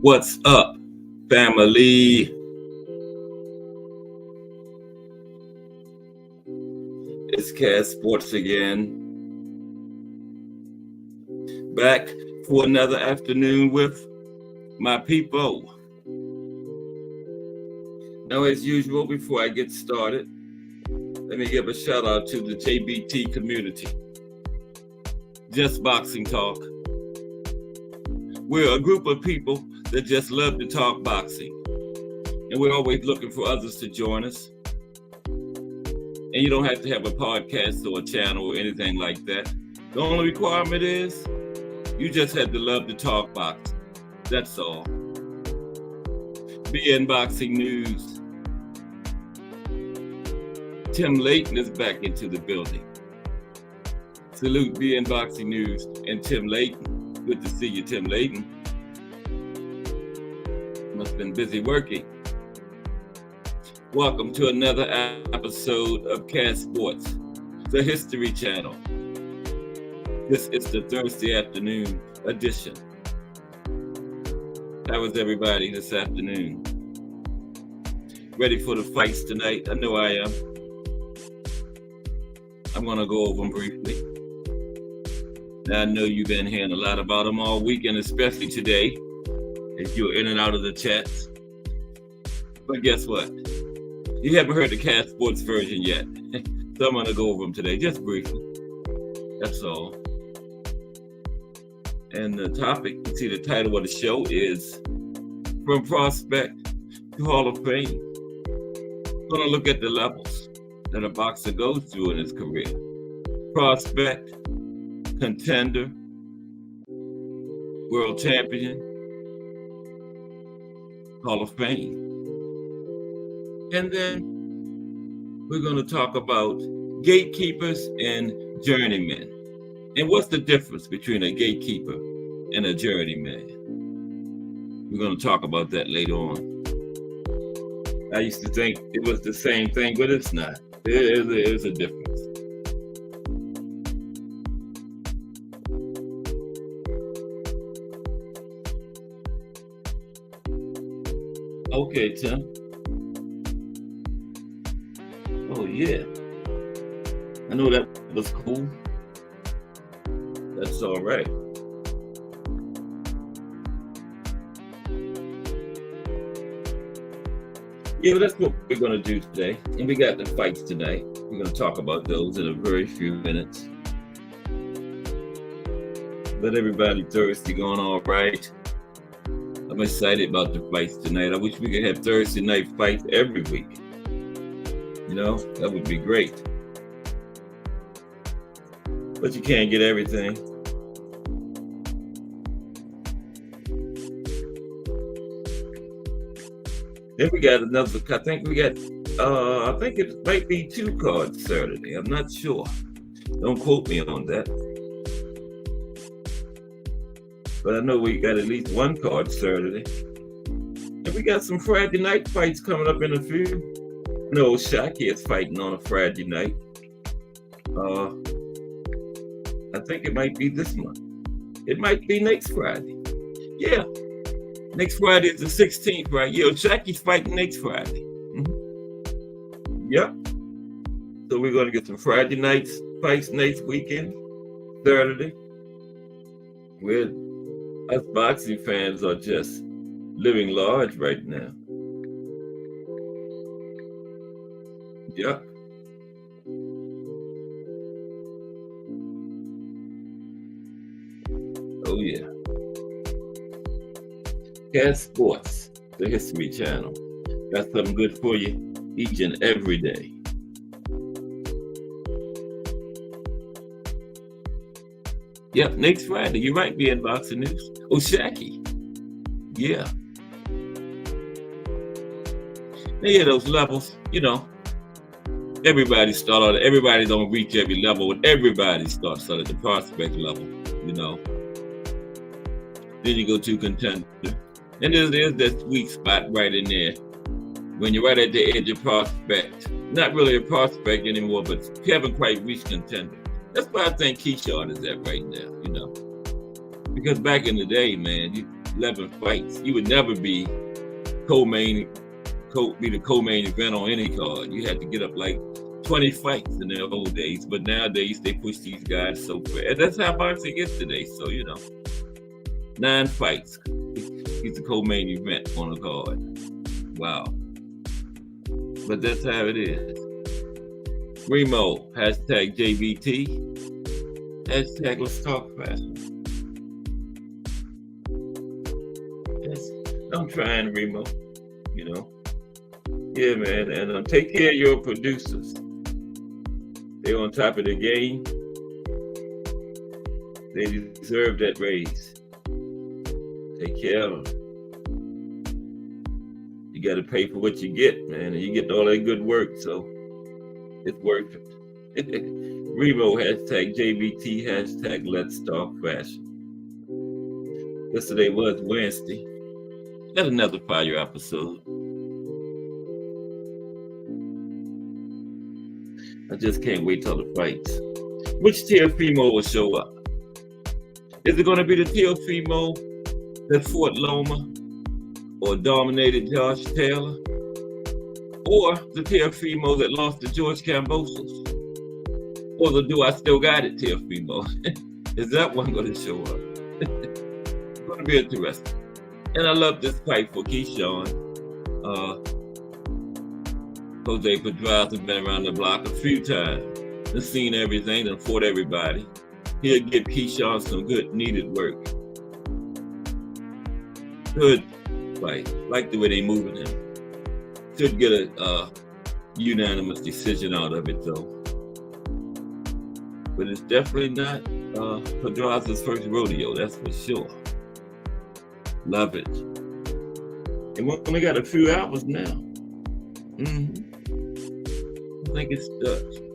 What's up, family? It's Cass Sports again. Back for another afternoon with my people. Now, as usual, before I get started, let me give a shout out to the JBT community. Just Boxing Talk. We're a group of people that just love to talk boxing. And we're always looking for others to join us. And you don't have to have a podcast or a channel or anything like that. The only requirement is you just have to love to talk boxing. That's all. BN Boxing News. Tim Layton is back into the building. Salute BN Boxing News and Tim Layton. Good to see you, Tim Layton. Must have been busy working. Welcome to another episode of Cass Sports, the History Channel. This is the Thursday afternoon edition. How was everybody this afternoon? Ready for the fights tonight? I know I am. I'm going to go over them briefly. Now, I know you've been hearing a lot about them all weekend, especially today, as you're in and out of the chats. But guess what? You haven't heard the Cass Sports version yet. So I'm going to go over them today, just briefly. That's all. And the topic, you see the title of the show is From Prospect to Hall of Fame. We're going to look at the levels that a boxer goes through in his career. Prospect, contender, world champion, Hall of Fame. And then we're going to talk about gatekeepers and journeymen. And what's the difference between a gatekeeper and a journeyman? We're going to talk about that later on. I used to think it was the same thing, but it's not. There is a difference. Okay, Tim. Oh, yeah. I know that was cool. That's all right. Yeah, that's what we're going to do today. And we got the fights tonight. We're going to talk about those in a very few minutes. But everybody Thursday going all right. I'm excited about the fights tonight. I wish we could have Thursday night fights every week. You know, that would be great. But you can't get everything. Then we got another, I think it might be 2 cards Saturday. I'm not sure. Don't quote me on that. But I know we got at least 1 card Saturday. And we got some Friday night fights coming up in a few. No, Shaki is fighting on a Friday night. I think it might be this month. It might be next Friday. Yeah. Next Friday is the 16th, right? Yeah, Shaki's fighting next Friday. Mm-hmm. Yep. So we're going to get some Friday nights fights next weekend, Saturday. Us boxing fans are just living large right now. Yep. Oh, yeah. Cass Sports, the History Channel. Got something good for you each and every day. Yep, next Friday. You might be in Boxing News. Oh, Shaki. Yeah. Yeah, those levels, you know. Everybody don't reach every level, but everybody starts at the prospect level, you know. Then you go to contender. And there's that sweet spot right in there when you're right at the edge of prospect. Not really a prospect anymore, but you haven't quite reached contender. That's why I think Keyshawn is at right now, you know. Because back in the day, man, you 11 fights. You would never be co-main be the co-main event on any card. You had to get up like 20 fights in the old days, but nowadays they push these guys so fast. And that's how boxing is today. So 9 fights. He's the co-main event on a card. Wow. But that's how it is. Remo, hashtag JBT, hashtag let's talk fashion. Yes, I'm trying, Remo, Yeah, man, and take care of your producers. They're on top of the game. They deserve that raise. Take care of them. You got to pay for what you get, man, and you get all that good work, so it's worth it. Remo, hashtag JBT, hashtag let's talk fashion. Yesterday was Wednesday. Got another fire episode. I just can't wait till the fights. Which Teofimo will show up? Is it going to be the Teofimo that fought Loma or dominated Josh Taylor? Or the Teofimo that lost to George Kambosos? Or the Do I Still Got It Teofimo? Is that one going to show up? It's going to be interesting. And I love this fight for Keyshawn. Jose Pedraza has been around the block a few times. He's seen everything and fought everybody. He'll give Keyshawn some good needed work. Good fight. Like the way they moving him. Should get a unanimous decision out of it though. But it's definitely not Pedraza's first rodeo, that's for sure. Love it. And we only got a few hours now. I think it's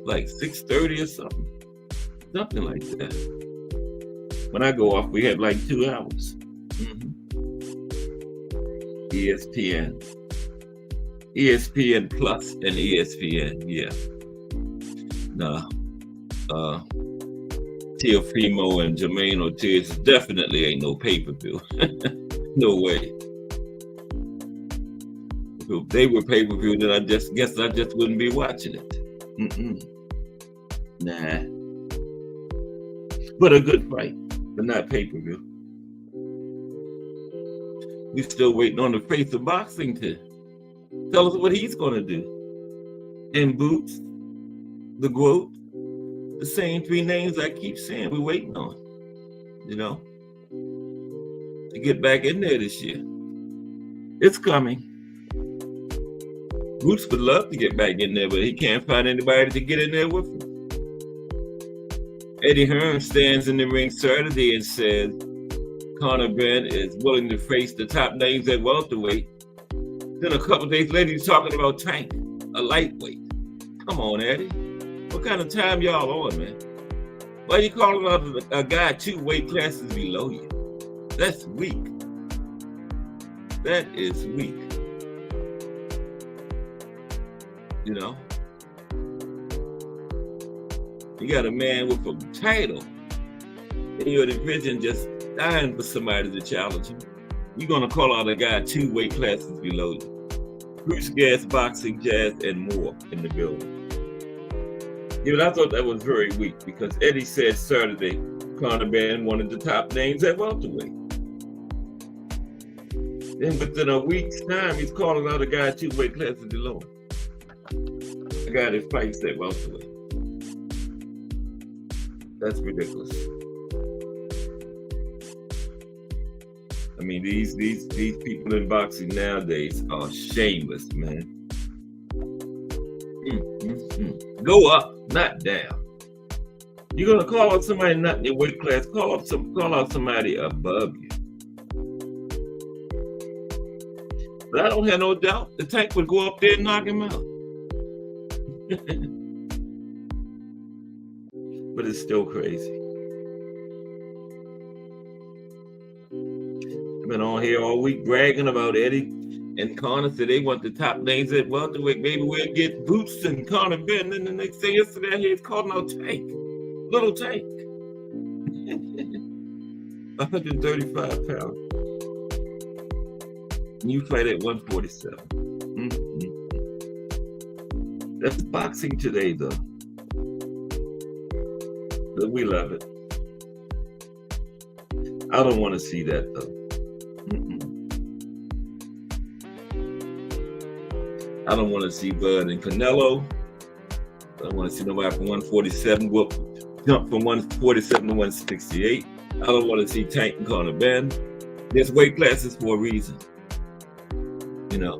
like 6:30 or something. Something like that. When I go off, we have like 2 hours. ESPN. ESPN Plus and ESPN, yeah. Nah. Teofimo and Jermaine Ortiz definitely ain't no pay-per-view. No way. If they were pay-per-view, then I just wouldn't be watching it. Nah. But a good fight, but not pay-per-view. We still waiting on the face of boxing to tell us what he's gonna do. And Boots, the GOAT, the same 3 names I keep saying we're waiting on, to get back in there this year. It's coming. Boots would love to get back in there, but he can't find anybody to get in there with him. Eddie Hearn stands in the ring Saturday and says Conor Benn is willing to face the top names at welterweight. Then a couple days later, he's talking about Tank, a lightweight. Come on, Eddie. What kind of time y'all on, man? Why you calling out a guy 2 weight classes below you? That's weak. That is weak. You got a man with a title in your division just dying for somebody to challenge him. You're gonna call out a guy 2 weight classes below you. Bruce Gas, Boxing, Jazz, and more in the building. But I thought that was very weak because Eddie said Saturday Conor Benn one of the top names at welterweight. Then within a week's time, he's calling out a guy 2 weight classes below him. A guy that fights at welterweight. That's ridiculous. I mean, these people in boxing nowadays are shameless, man. Go up, not down. You're gonna call out somebody not in your weight class. Call out somebody above you. But I don't have no doubt the Tank would go up there and knock him out. But it's still crazy. I've been on here all week bragging about Eddie and Conor. Said they want the top names at welterweight. Maybe we'll get Boots and Conor Benn. And then the next day yesterday, he's calling out Tank. Little Tank. 135 pounds. And you fight at 147. That's boxing today, though. But we love it. I don't want to see that, though. I don't want to see Bud and Canelo. I don't want to see nobody from 147 jump from 147 to 168. I don't want to see Tank and Conor Ben. There's weight classes for a reason. You know,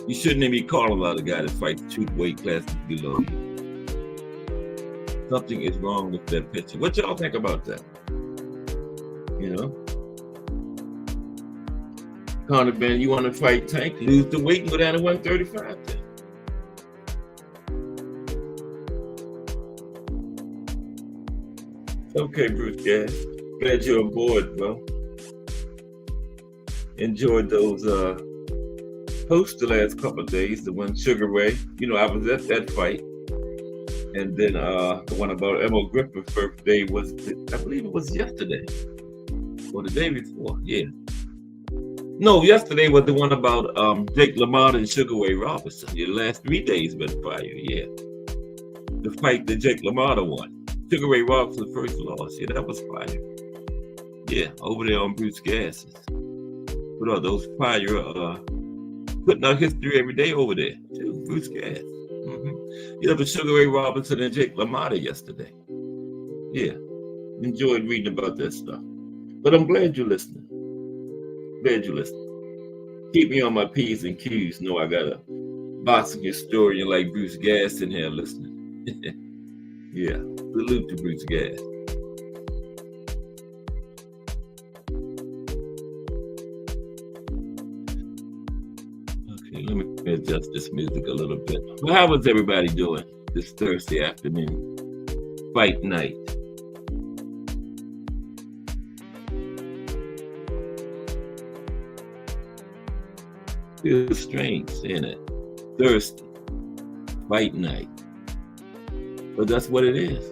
you shouldn't even be calling out a guy to fight 2 weight classes below you. Something is wrong with that picture. What y'all think about that? You know? Conor Ben, you want to fight Tank, lose the weight and go down to 135 then. Okay, Bruce Gas. Glad you're on board, bro. Enjoyed those posts the last couple of days. The one Sugar Ray, you know, I was at that fight. And then the one about Emma Griffin's birthday was, I believe it was yesterday. Or the day before, yeah. No, yesterday was the one about Jake LaMotta and Sugar Ray Robinson. The last 3 days been fire, yeah. The fight that Jake LaMotta won. Sugar Ray Robinson's first loss, yeah, that was fire. Yeah, over there on Bruce Gas's. What are those fire, putting out history every day over there, too, Bruce Gas. You know, the Sugar Ray Robinson and Jake LaMotta yesterday. Yeah, enjoyed reading about that stuff. But I'm glad you're listening. Glad you're listening. Keep me on my P's and Q's. Know I got a boxing historian like Bruce Gas in here listening. Yeah, salute to Bruce Gas. Okay, let me adjust this music a little bit. Well, how was everybody doing this Thursday afternoon? Fight night. Feels strange saying it. Thursday, fight night. But that's what it is.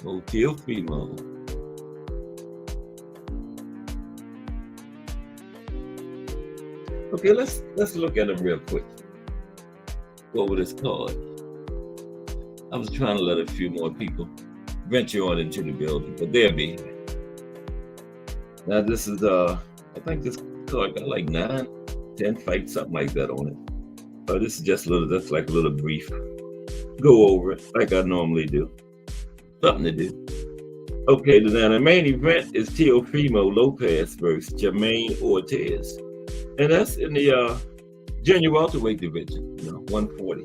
Hotel Primo. Okay, let's look at them real quick. Go over this card. I was trying to let a few more people venture on into the building, but they'll be here. Now this is I think this card got like 9, 10 fights, something like that on it. This is just a little, that's like a little brief. Go over it like I normally do. Something to do. Okay, now the main event is Teofimo Lopez versus Jermaine Ortiz. And that's in the junior welterweight division, 140.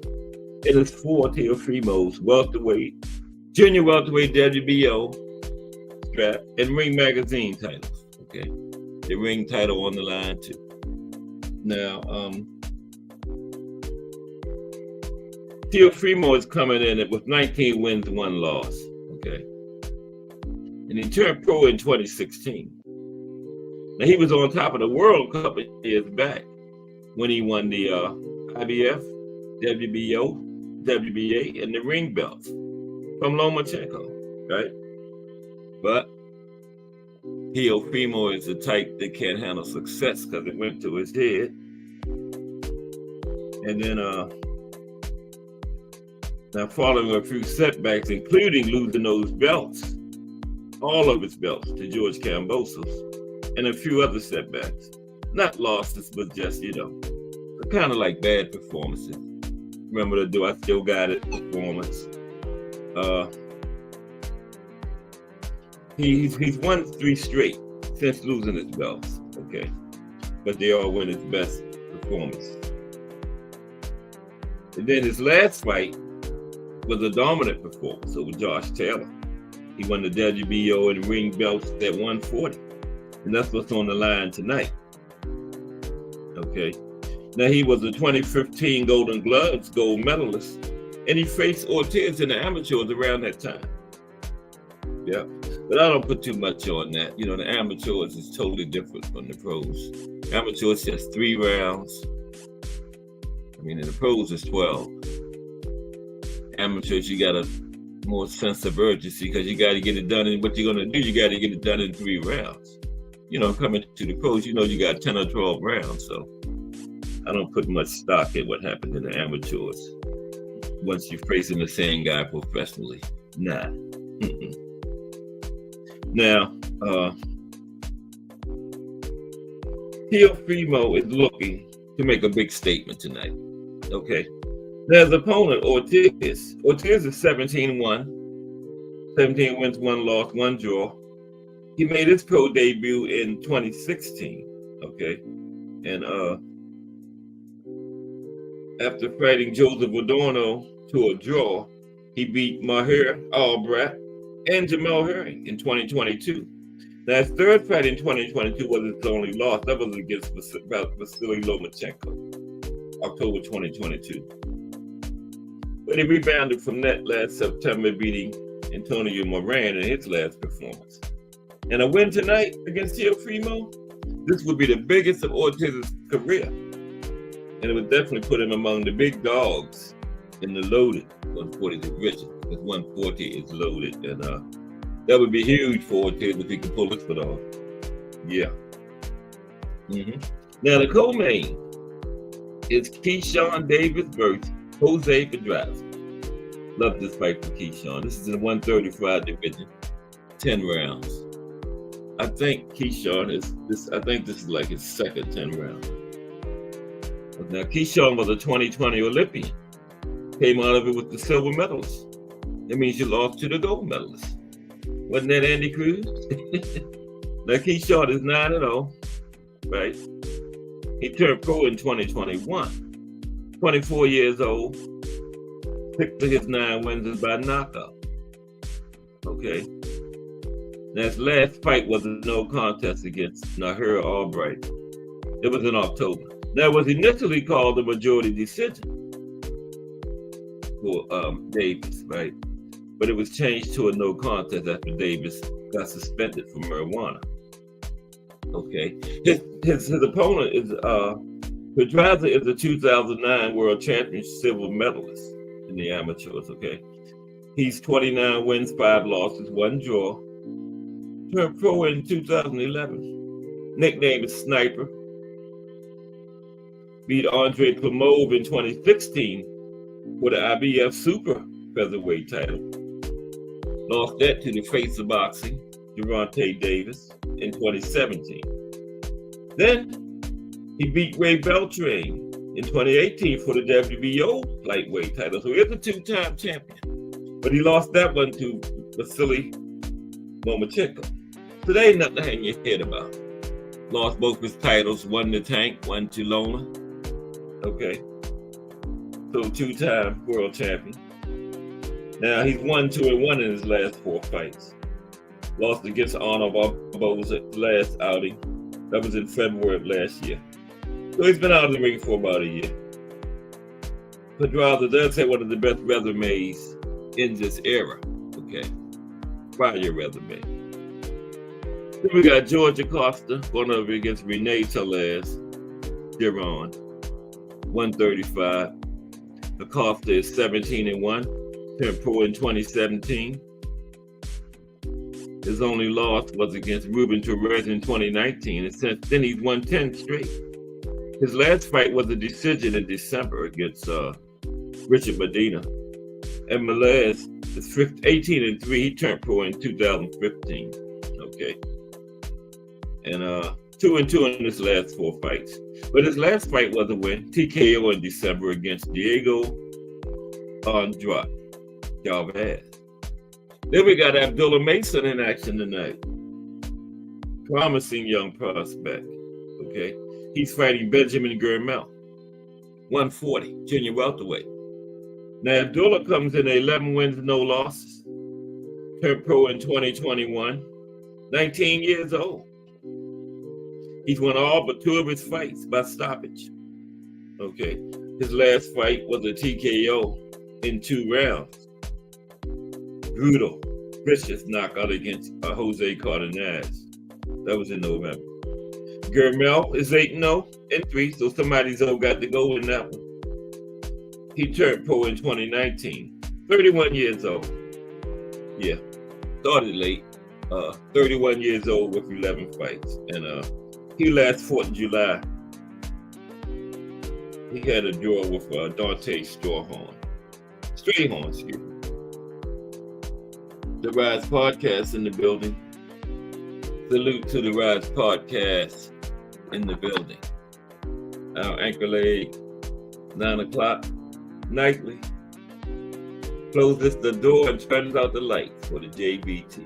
It is for Teofimo's welterweight, junior welterweight WBO strap, and ring magazine titles. Okay. The ring title on the line too. Now, Teofimo is coming in with 19 wins, 1 loss. Okay. And he turned pro in 2016. Now he was on top of the world a couple of years back when he won the IBF, WBO, WBA, and the ring belts from Lomachenko, right? But Teofimo is the type that can't handle success because it went to his head. And then now following a few setbacks, including losing those belts, all of his belts to George Kambosos, and a few other setbacks. Not losses, but just, kind of like bad performances. Remember the Do I Still Got It performance. He's won 3 straight since losing his belts, okay? But they all win his best performance. And then his last fight was a dominant performance over Josh Taylor. He won the WBO and ring belts at 140. And that's what's on the line tonight. Okay. Now he was a 2015 Golden Gloves gold medalist, and he faced Ortiz in the amateurs around that time. Yeah. But I don't put too much on that. The amateurs is totally different from the pros. Amateurs just 3 rounds. I mean, in the pros is 12. Amateurs, you got a more sense of urgency because you got to get it done. And what you're going to do, you got to get it done in 3 rounds. coming to the pros, you got 10 or 12 rounds. So I don't put much stock in what happened in the amateurs once you're facing the same guy professionally. Nah. Now, Teofimo is looking to make a big statement tonight. Okay. Now, his opponent, Ortiz is 17-1. 17 wins, 1 loss, 1 draw. He made his pro debut in 2016. Okay. And after fighting Joseph Adorno to a draw, he beat Mahir Albrecht and Jamel Herring in 2022. Now, his third fight in 2022 was his only loss. That was against Vasily Lomachenko, October 2022. But he rebounded from that last September, beating Antonio Moran in his last performance. And a win tonight against Teofimo, this would be the biggest of Ortiz's career. And it would definitely put him among the big dogs in the loaded 140 division, because 140 is loaded. And that would be huge for Ortiz if he could pull this one off. Yeah. Now, the co-main is Keyshawn Davis versus Jose Pedraza. Love this fight for Keyshawn. This is in the 135 division, 10 rounds. I think Keyshawn I think this is like his second 10 rounds. Now, Keyshawn was a 2020 Olympian. Came out of it with the silver medals. That means you lost to the gold medalist. Wasn't that Andy Cruz? Now, Keyshawn is 9-0, right? He turned pro in 2021. 24 years old. 6 of his 9 wins is by knockout. Okay. Now, his last fight was a no contest against Mahir Albrecht. It was in October. Now, it was initially called a majority decision for Davis, right? But it was changed to a no contest after Davis got suspended for marijuana. Okay. His opponent is Pedraza is a 2009 world champion silver medalist in the amateurs. Okay. He's 29 wins, 5 losses, 1 draw. Turned pro in 2011. Nickname is Sniper. Beat Andre Klimov in 2016 for the IBF Super Featherweight title. Lost that to the face of boxing, Gervonta Davis, in 2017. Then he beat Ray Beltran in 2018 for the WBO lightweight title. So he is a 2-time champion. But he lost that one to Vasily Lomachenko. So there ain't nothing to hang your head about. Lost both his titles, one to Tank, one to Lona. Okay. So 2-time world champion. Now he's 1-2-1 in his last 4 fights. Lost against Arnold Barboza's last outing. That was in February of last year. So he's been out of the ring for about a year. Pedraza does have one of the best resumes in this era. Okay. Prior resume. Then we got George Acosta going over against Renee Tellez, Giron, 135. Acosta is 17-1, turned pro in 2017. His only loss was against Ruben Torres in 2019, and since then he's won 10 straight. His last fight was a decision in December against Richard Medina. And Melez is 18-3. He turned pro in 2015. Okay. And 2-2 in his last 4 fights. But his last fight was a win, TKO in December against Diego Andrade Galvez. Then we got Abdullah Mason in action tonight. Promising young prospect. Okay. He's fighting Benjamin Gurmel, 140, junior welterweight. Now, Abdullah comes in 11 wins, no losses. Turned pro in 2021, 19 years old. He's won all but 2 of his fights by stoppage. Okay. His last fight was a TKO in 2 rounds. Brutal, vicious knockout against Jose Cardenas. That was in November. Gurmel is 8-0-3, so somebody's got to go in that one. He turned pro in 2019, 31 years old. Yeah, started late. 31 years old with 11 fights. And he last fought in July. He had a draw with Dante Strayhorn, excuse me. The Rise Podcast in the building. Salute to the Rise Podcast in the building. Our anchor leg, 9 o'clock nightly. Closes the door and turns out the lights for the JBT.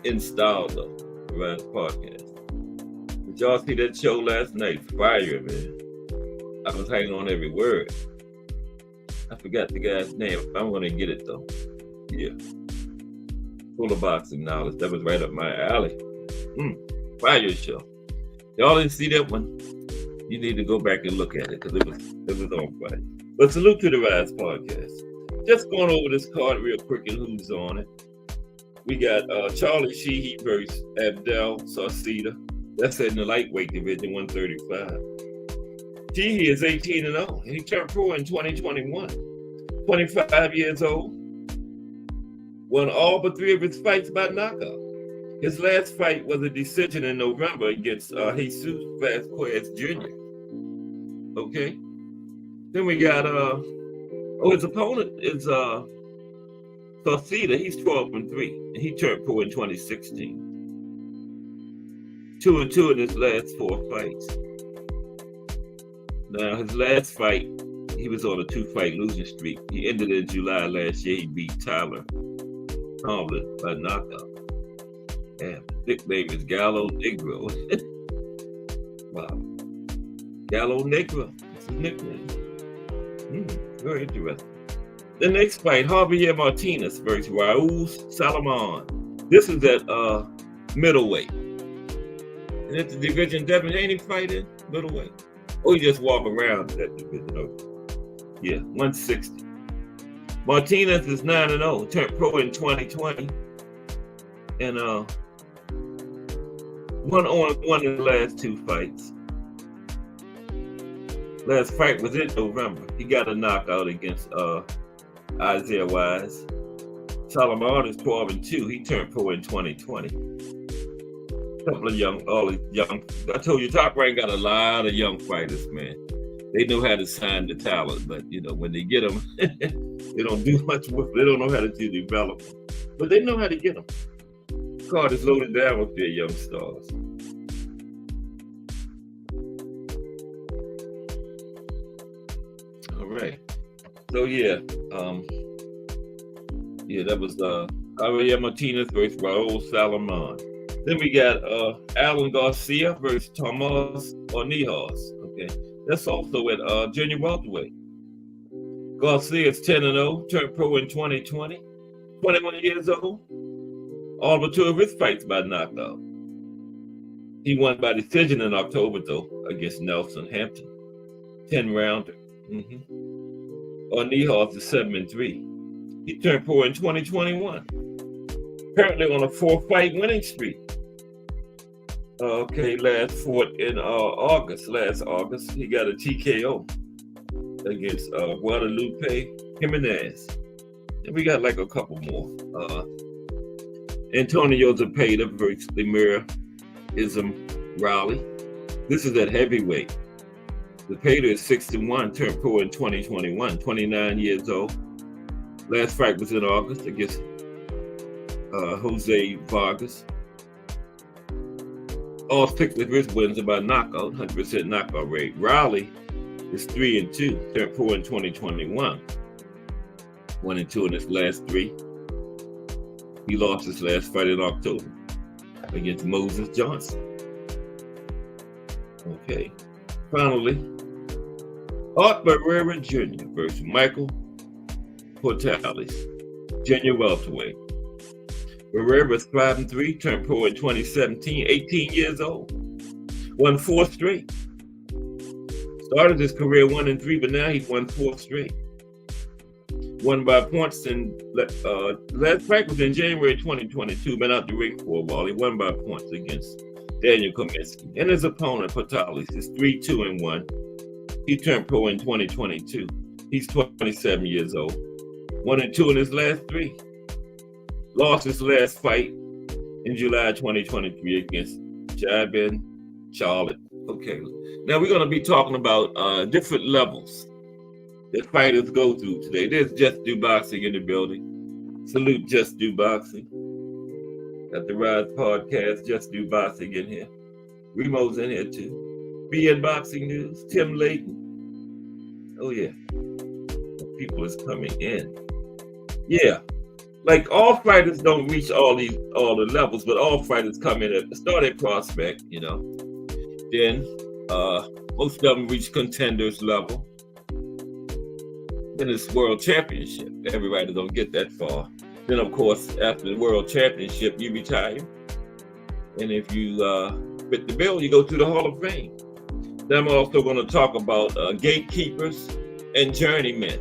Installed though, the Rise Podcast. Did y'all see that show last night? Fire, man. I was hanging on every word. I forgot the guy's name. I'm gonna get it though. Yeah. Full of boxing knowledge. That was right up my alley. Fire show. Y'all didn't see that one? You need to go back and look at it because it was on fire. But salute to the Rise Podcast. Just going over this card real quick and who's on it. We got Charlie Sheehy versus Abdel Sauceda. That's in the lightweight division, 135. Sheehy is 18-0. He turned pro in 2021. 25 years old. Won all but 3 of his fights by knockout. His last fight was a decision in November against Jesus Vasquez Jr. Okay. Then we got his opponent is Sauceda. He's 12-3, and he turned pro in 2016. 2-2 in his last 4 fights. Now his last fight, he was on a 2-fight losing streak. He ended in July last year. He beat Tyler Tomlin by knockout. Damn, nickname is Gallo Negro. Wow. Gallo Negro. That's his nickname. Very interesting. The next fight, Javier Martinez versus Raul Salomon. This is at middleweight. And it's the division Devin Haney fight in middleweight. Oh, you just walk around that division. Okay. Yeah, 160. Martinez is 9-0, turned pro in 2020. And won in the last 2 fights. Last fight was in November. He got a knockout against Isaiah Wise. Salomon is 12-2. He turned pro in 2020. Couple of young. I told you, Top Rank got a lot of young fighters, man. They know how to sign the talent, but when they get them, they don't do much with. They don't know how to develop them, but they know how to get them. The card is loaded down with their young stars. All right. So that was Javier Martinez versus Raul Salomon. Then we got Alan Garcia versus Tomas Ornelas. Okay, that's also at junior welterweight. Garcia is 10-0, turned pro in 2020. 21 years old. All but 2 of his fights by knockout. He won by decision in October though against Nelson Hampton. 10-rounder. Ornelas is 7-3. He turned pro in 2021. Currently on a 4-fight winning streak. Last fought in last August. He got a TKO against Guadalupe Jimenez. And we got like a couple more. Antonio Zepeda versus Lemire Ism Raleigh. This is at heavyweight. Zepeda is 61, turned pro in 2021, 29 years old. Last fight was in August against Jose Vargas. All 6 of his wins are by knockout, 100% knockout rate. Raleigh is 3-2, turned pro in 2021. 1-2 in his last 3. He lost his last fight in October against Moses Johnson. Okay. Finally, Art Barrera Jr. versus Michael Portales, junior welterweight. Barrera was 5-3, turned pro in 2017, 18 years old. Won 4 straight. Started his career 1-3, but now he's won 4 straight. Won by points in last fight was in January 2022. Been out the ring for a while. He won by points against Daniel Kaminsky. And his opponent, Portales, is 3-2-1. He turned pro in 2022. He's 27 years old. 1-2 in his last 3. Lost his last fight in July 2023 against Jabin Charlotte. Okay, now we're going to be talking about different levels that fighters go through today. There's Just Do Boxing in the building. Salute Just Do Boxing. Got the Rise Podcast, Just Do Boxing in here. Remo's in here too. BN Boxing News, Tim Layton. Oh yeah, people is coming in. Yeah, like all fighters don't reach all the levels, but all fighters come in at start at prospect, you know. Then most of them reach contenders level. Then it's world championship. Everybody don't get that far. Then of course after the world championship you retire, and if you fit the bill, you go to the Hall of Fame. Then I'm also going to talk about gatekeepers and journeymen.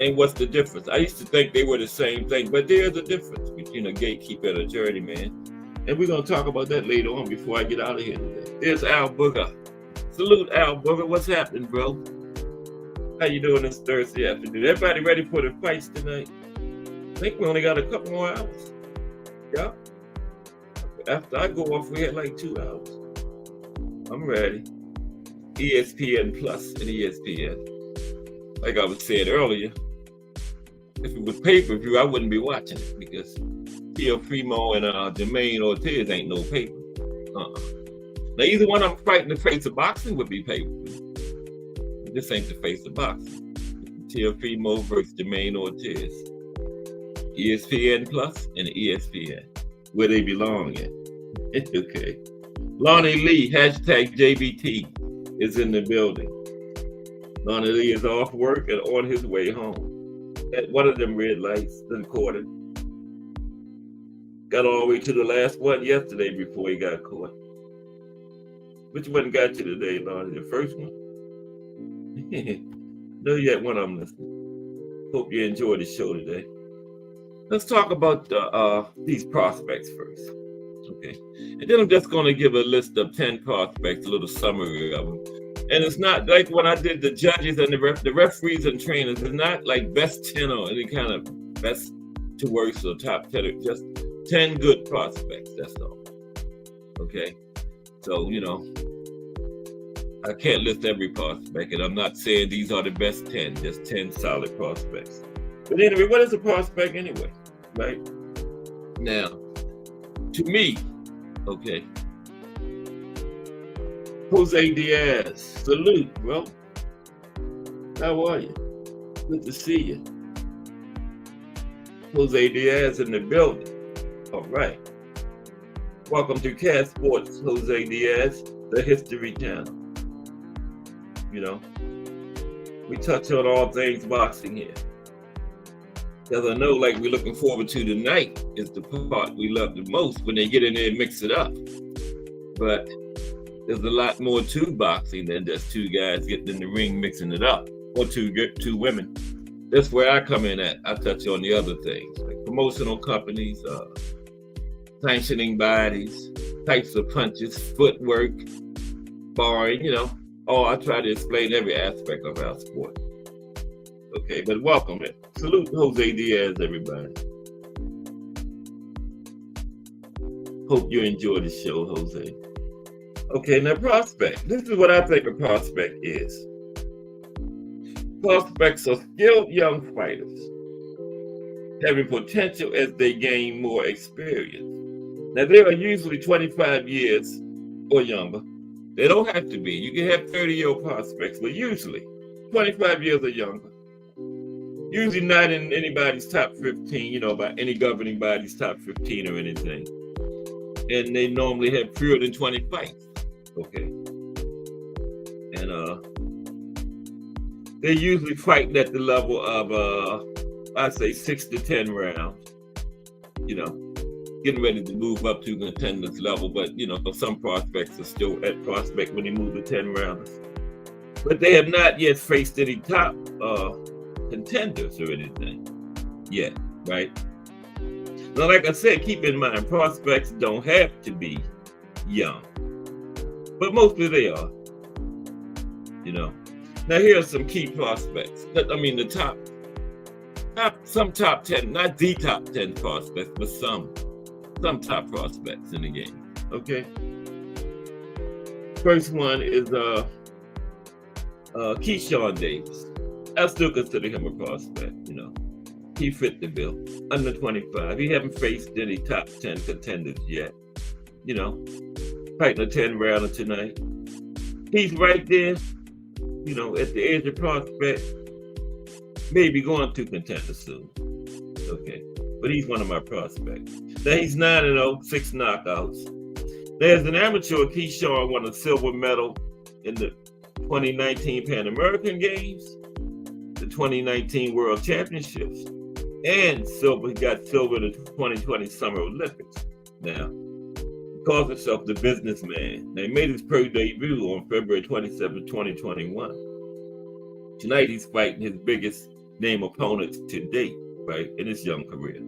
And what's the difference? I used to think they were the same thing, but there's a difference between a gatekeeper and a journeyman. And we're going to talk about that later on before I get out of here today. There's Al Booger. Salute, Al Booger. What's happening, bro? How you doing this Thursday afternoon? Everybody ready for the fights tonight? I think we only got a couple more hours. Yeah. After I go off, we had like 2 hours. I'm ready. ESPN Plus and ESPN. Like I was saying earlier, if it was pay-per-view, I wouldn't be watching it because Teofimo and Jermaine Ortiz ain't no paper. Now, either one of them fighting the face of boxing would be pay-per-view. But this ain't the face of boxing. Teofimo versus Jermaine Ortiz. ESPN Plus and ESPN, where they belong at. Okay. Lonnie Lee, hashtag JBT, is in the building. Lonnie Lee is off work and on his way home. At one of them red lights, then caught it. Got all the way to the last one yesterday before he got caught. Which one got you today, Lonnie? The first one? No, yet one of them listening. Hope you enjoy the show today. Let's talk about these prospects first. Okay. And then I'm just going to give a list of 10 prospects, a little summary of them. And it's not like when I did the judges and the referees and trainers, it's not like best 10 or any kind of best to worst or top 10, just 10 good prospects, that's all. Okay. So, you know, I can't list every prospect, and I'm not saying these are the best 10, just 10 solid prospects. But anyway, what is a prospect anyway, right? Now, to me, okay, Jose Diaz, salute, bro. How are you? Good to see you. Jose Diaz in the building. All right. Welcome to Cast Sports, Jose Diaz, the History Channel. You know, we touch on all things boxing here. Because I know, like, we're looking forward to tonight is the part we love the most when they get in there and mix it up. But there's a lot more to boxing than just 2 guys getting in the ring mixing it up, or 2 women. That's where I come in at. I touch on the other things, like promotional companies, sanctioning bodies, types of punches, footwork, sparring, you know. Oh, I try to explain every aspect of our sport. Okay, but welcome it. Salute Jose Diaz, everybody. Hope you enjoy the show, Jose. Okay, now prospect. This is what I think a prospect is. Prospects are skilled young fighters having potential as they gain more experience. Now, they are usually 25 years or younger. They don't have to be. You can have 30-year-old prospects, but usually 25 years or younger. Usually not in anybody's top 15, you know, by any governing body's top 15 or anything. And they normally have fewer than 20 fights. Okay. And they're usually fighting at the level of, I'd say 6 to 10 rounds. You know, getting ready to move up to contenders level, but you know, some prospects are still at prospect when they move to 10 rounds. But they have not yet faced any top contenders or anything yet, right? Now, like I said, keep in mind, prospects don't have to be young, but mostly they are, you know. Now, here are some key prospects. I mean, some top 10, not the top 10 prospects, but some. some top prospects in the game. Okay. First one is Keyshawn Davis. I still consider him a prospect, you know. He fit the bill. Under 25. He haven't faced any top 10 contenders yet. You know, fighting a 10-rounder tonight. He's right there, you know, at the edge of prospect. Maybe going to contender soon. Okay. But he's one of my prospects. Now he's 9-0, 6 knockouts. There's an amateur. Keyshawn won a silver medal in the 2019 Pan American Games, the 2019 World Championships, and he got silver in the 2020 Summer Olympics. Now, he calls himself the businessman. Now, he made his pro debut on February 27, 2021. Tonight, he's fighting his biggest name opponent to date, right, in his young career.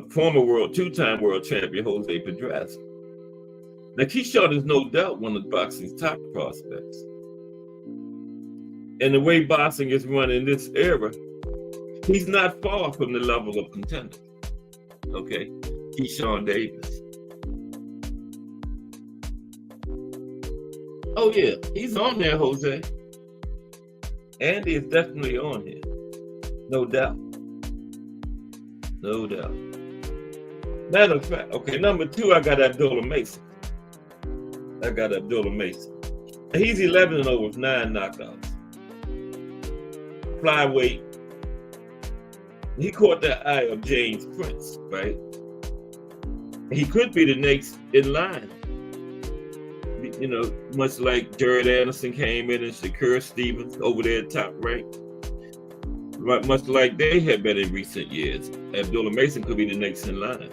Former two-time world champion Jose Pedraza. Now, Keyshawn is no doubt one of boxing's top prospects. And the way boxing is run in this era, he's not far from the level of contender. Okay, Keyshawn Davis. Oh yeah, he's on there, Jose. Andy is definitely on here. No doubt. No doubt. Matter of fact, okay, number 2, I got Abdullah Mason. He's 11-0 with 9 knockouts. Flyweight. He caught the eye of James Prince, right? He could be the next in line. You know, much like Jared Anderson came in and Shakur Stevens over there at top rank. Much like they have been in recent years. Abdullah Mason could be the next in line.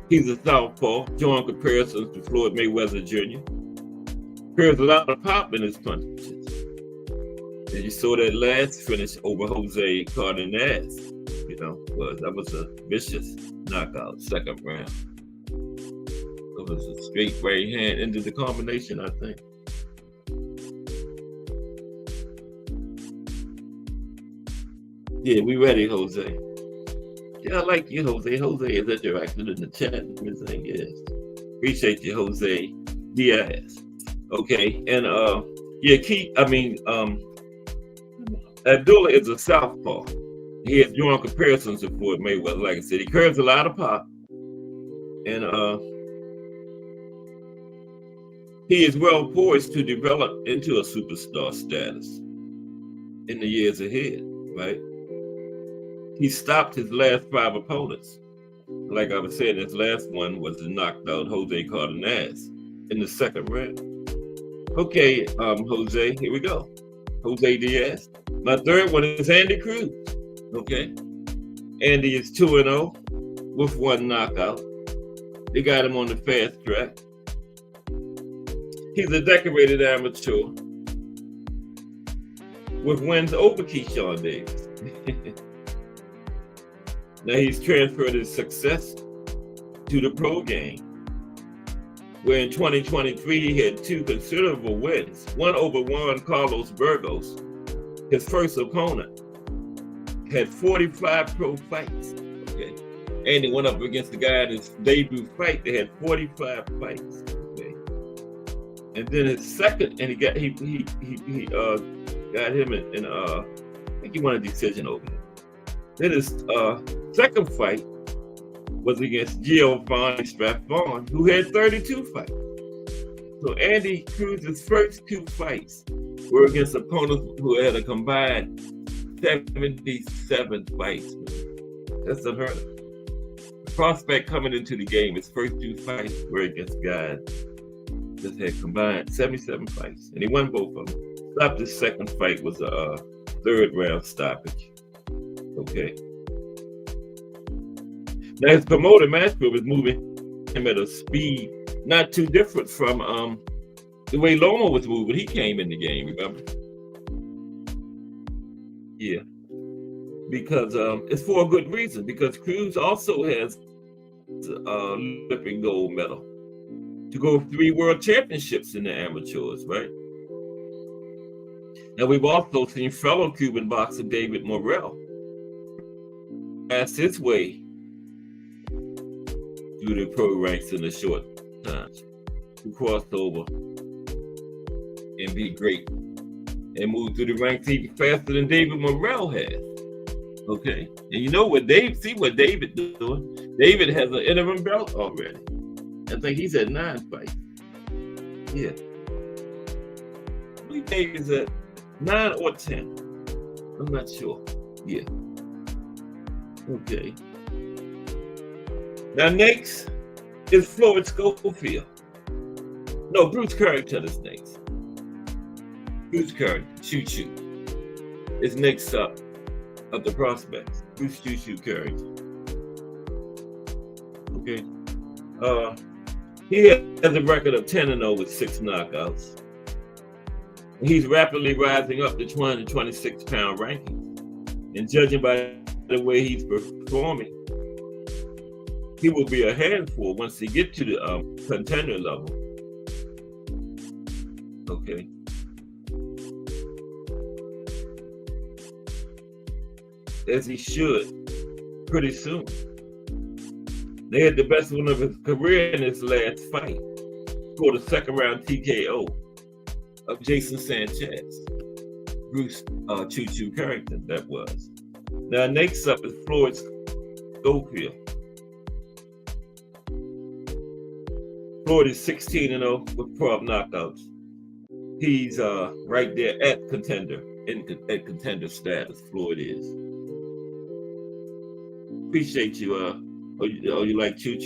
He's a southpaw, drawing comparisons to Floyd Mayweather Jr. There's a lot of pop in his punches. And you saw that last finish over Jose Cardenas. You know, that was a vicious knockout, second round. It was a straight right hand into the combination, I think. Yeah, we ready, Jose. Yeah, I like you, Jose. Jose is interacting in the chat. Everything is. Appreciate you, Jose Diaz. Okay, and Abdullah is a southpaw. He has drawn comparisons to Floyd Mayweather. Like I said, he curves a lot of pop, and he is well poised to develop into a superstar status in the years ahead. Right? He stopped his last 5 opponents. Like I was saying, his last one was the knocked out Jose Cardenas in the second round. Okay, Jose, here we go. Jose Diaz. My third one is Andy Cruz. Okay. Andy is 2-0 with 1 knockout. They got him on the fast track. He's a decorated amateur with wins over Keyshawn Davis. Now he's transferred his success to the pro game, where in 2023 he had 2 considerable wins. One over Juan Carlos Burgos. His first opponent had 45 pro fights. Okay, and he went up against the guy in his debut fight. They had 45 fights. Okay, and then his second, and he got him in I think he won a decision over him. Then his second fight was against Giovanni Straffon, who had 32 fights. So Andy Cruz's first 2 fights were against opponents who had a combined 77 fights. That's unheard of. The prospect coming into the game, his first 2 fights were against guys that had combined 77 fights, and he won both of them. Stopped his second fight was a 3rd round stoppage. Okay. Now his promoter match group is moving him at a speed not too different from the way Loma was moving. He came in the game, remember? Yeah. Because it's for a good reason. Because Cruz also has a Olympic gold medal to go 3 world championships in the amateurs, right? Now we've also seen fellow Cuban boxer David Morrell pass his way through the pro ranks in a short time to cross over and be great and move through the ranks even faster than David Morrell has. Okay, and you know what see what David doing? David has an interim belt already. I think he's at 9 fights. Yeah. I believe David's at 9 or 10. I'm not sure. Yeah. Okay. Now next is Floyd Schofield. No, Bruce Carrington is next. Bruce Carrington, Choo is next up of the prospects. Bruce Choo Carrington. Okay. He has a record of 10-0 with 6 knockouts. He's rapidly rising up the 226-pound ranking. And judging by the way he's performing, he will be a handful once he gets to the contender level. Okay. As he should, pretty soon. They had the best one of his career in his last fight for the second round TKO of Jason Sanchez. Bruce Choo Carrington, that was. Now next up is Floyd Schofield. Floyd is 16-0 with 12 knockouts. He's right there at contender, at contender status. Floyd is. Appreciate you. You like Choo?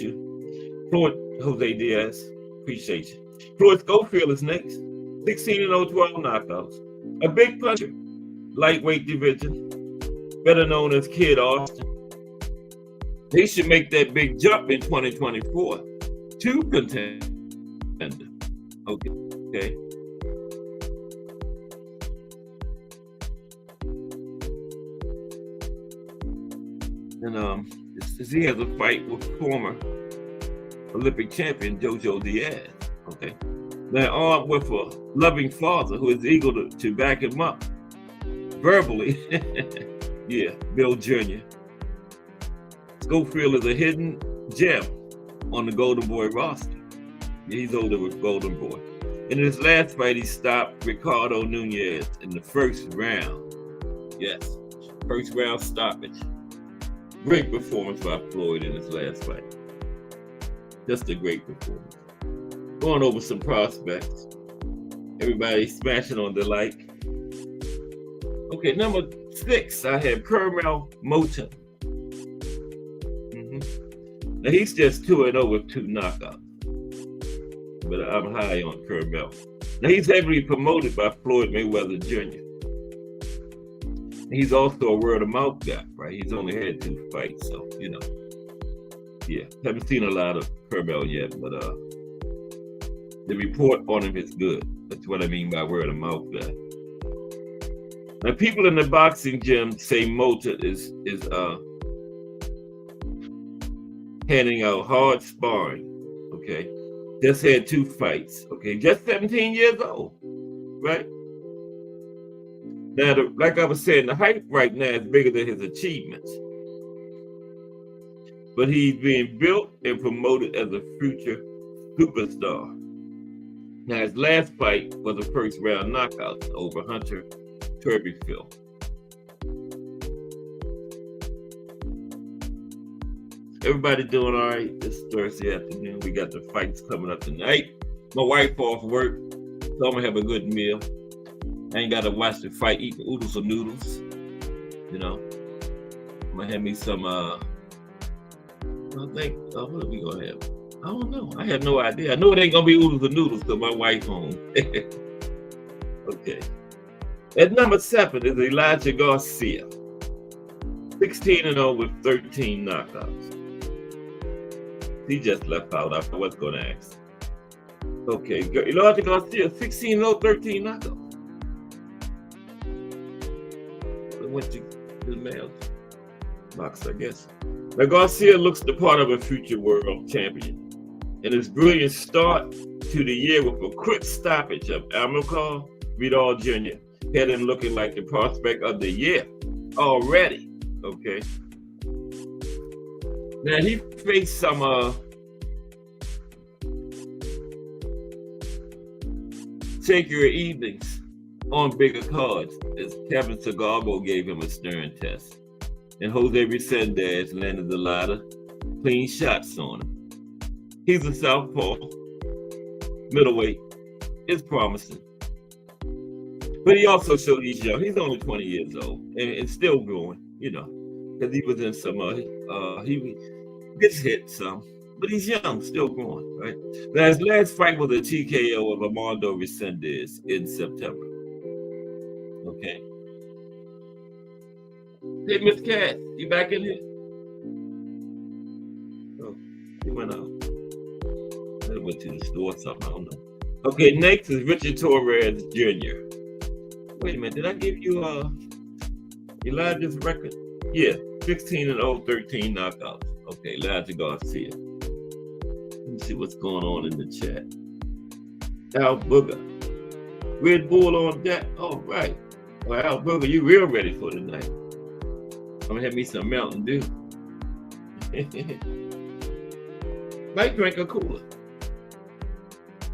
Floyd Jose Diaz. Appreciate you. Floyd Schofield is next. 16-0, 12 knockouts. A big puncher, lightweight division, better known as Kid Austin. They should make that big jump in 2024 to contender. Okay. And he has a fight with former Olympic champion Jojo Diaz. Okay. They're armed with a loving father who is eager to back him up verbally. Yeah, Bill Jr. Schofield is a hidden gem on the Golden Boy roster. Yeah, he's older with Golden Boy. In his last fight, he stopped Ricardo Nunez in the first round. Yes, first round stoppage. Great performance by Floyd in his last fight. Just a great performance. Going over some prospects. Everybody smashing on the like. Okay, number 6, I had Kermel Moton. Now he's just 2-0 with 2 knockouts. But I'm high on Kermel. Now he's heavily promoted by Floyd Mayweather Jr. He's also a word of mouth guy, right? He's only had 2 fights, so you know. Yeah, haven't seen a lot of Kermel yet, but the report on him is good. That's what I mean by word of mouth guy. Now, people in the boxing gym say Mota is handing out hard sparring. Okay, just had 2 fights. Okay, just 17 years old, right? Now, like I was saying, the hype right now is bigger than his achievements. But he's being built and promoted as a future superstar. Now, his last fight was a first round knockout over Hunter Turbeville. Everybody doing all right this Thursday afternoon. We got the fights coming up tonight. My wife off work, so I'm gonna have a good meal. I ain't gotta watch the fight, eating oodles or noodles. You know, I'm gonna have me some, I think, what are we gonna have? I don't know. I have no idea. I know it ain't gonna be oodles or noodles because my wife home. Okay. At number 7 is Elijah Garcia. 16-0 with 13 knockouts. He just left out. I was gonna ask. Okay, Elijah Garcia, 16-0, 13 knockouts. Went to the mail box, I guess. Now Garcia looks the part of a future world champion. And his brilliant start to the year with a quick stoppage of Amilcar Vidal Jr. had him looking like the prospect of the year already. Okay. Now he faced some shakier evenings on bigger cards as Kevin Segago gave him a stern test. And Jose Resendez landed a lot of clean shots on him. He's a southpaw, middleweight, is promising. But he also showed he's young. He's only 20 years old and still growing, you know, because he was in some, he gets hit some, but he's young, still growing, right? Now, his last fight was a TKO of Armando Resendez in September. Okay. Hey, Miss Cass, you back in here? Oh, he went out. I went to the store or something, I don't know. Okay, next is Richard Torres Jr. Wait a minute, did I give you Elijah's record? Yeah, 16-0, 13 knockouts. Okay, Elijah Garcia. Let me see what's going on in the chat. Al Booger. Red Bull on deck. All right. Well, Al Booger, you real ready for tonight. I'm gonna have me some Mountain Dew. Might drink a cooler.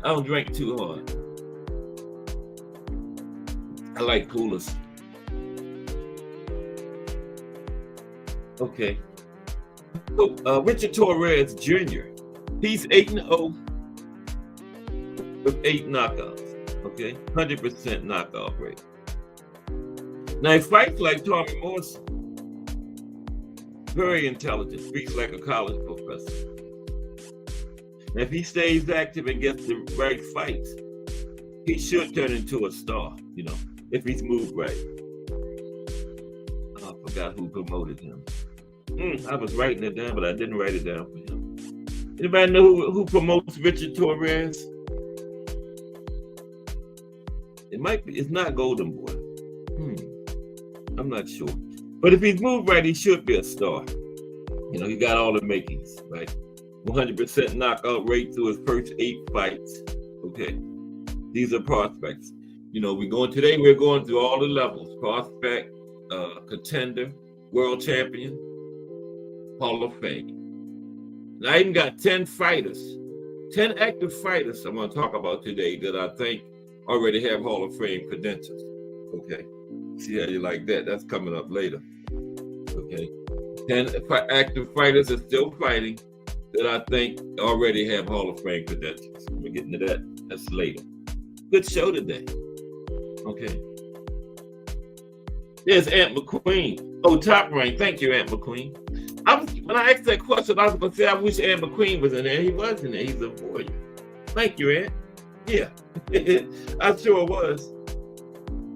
I don't drink too hard. I like coolers. Okay. So, Richard Torres Jr. He's 8-0 with 8 knockouts. Okay, 100% knockout rate. Now he fights like Tommy Morrison. Very intelligent, speaks like a college professor. Now, if he stays active and gets the right fights, he should turn into a star, you know, if he's moved right. Oh, I forgot who promoted him. I was writing it down, but I didn't write it down for him. Anybody know who promotes Richard Torres? It might be, it's not Golden Boy. I'm not sure. But if he's moved right, he should be a star. You know, he got all the makings, right? 100% knockout rate through his first 8 fights. Okay. These are prospects. You know, we're going through all the levels. Prospect, contender, world champion, Hall of Fame. Now, I even got 10 fighters, 10 active fighters I'm going to talk about today that I think already have Hall of Fame credentials. Okay. See how you like that? That's coming up later. Okay. 10 active fighters are still fighting that I think already have Hall of Fame credentials. We're getting to that. That's later. Good show today. Okay. There's Aunt McQueen. Oh, Top Rank. Thank you, Aunt McQueen. When I asked that question, I was going to say, I wish Aunt McQueen was in there. He was in there. He's a warrior. Thank you, Aunt. Yeah. I sure was.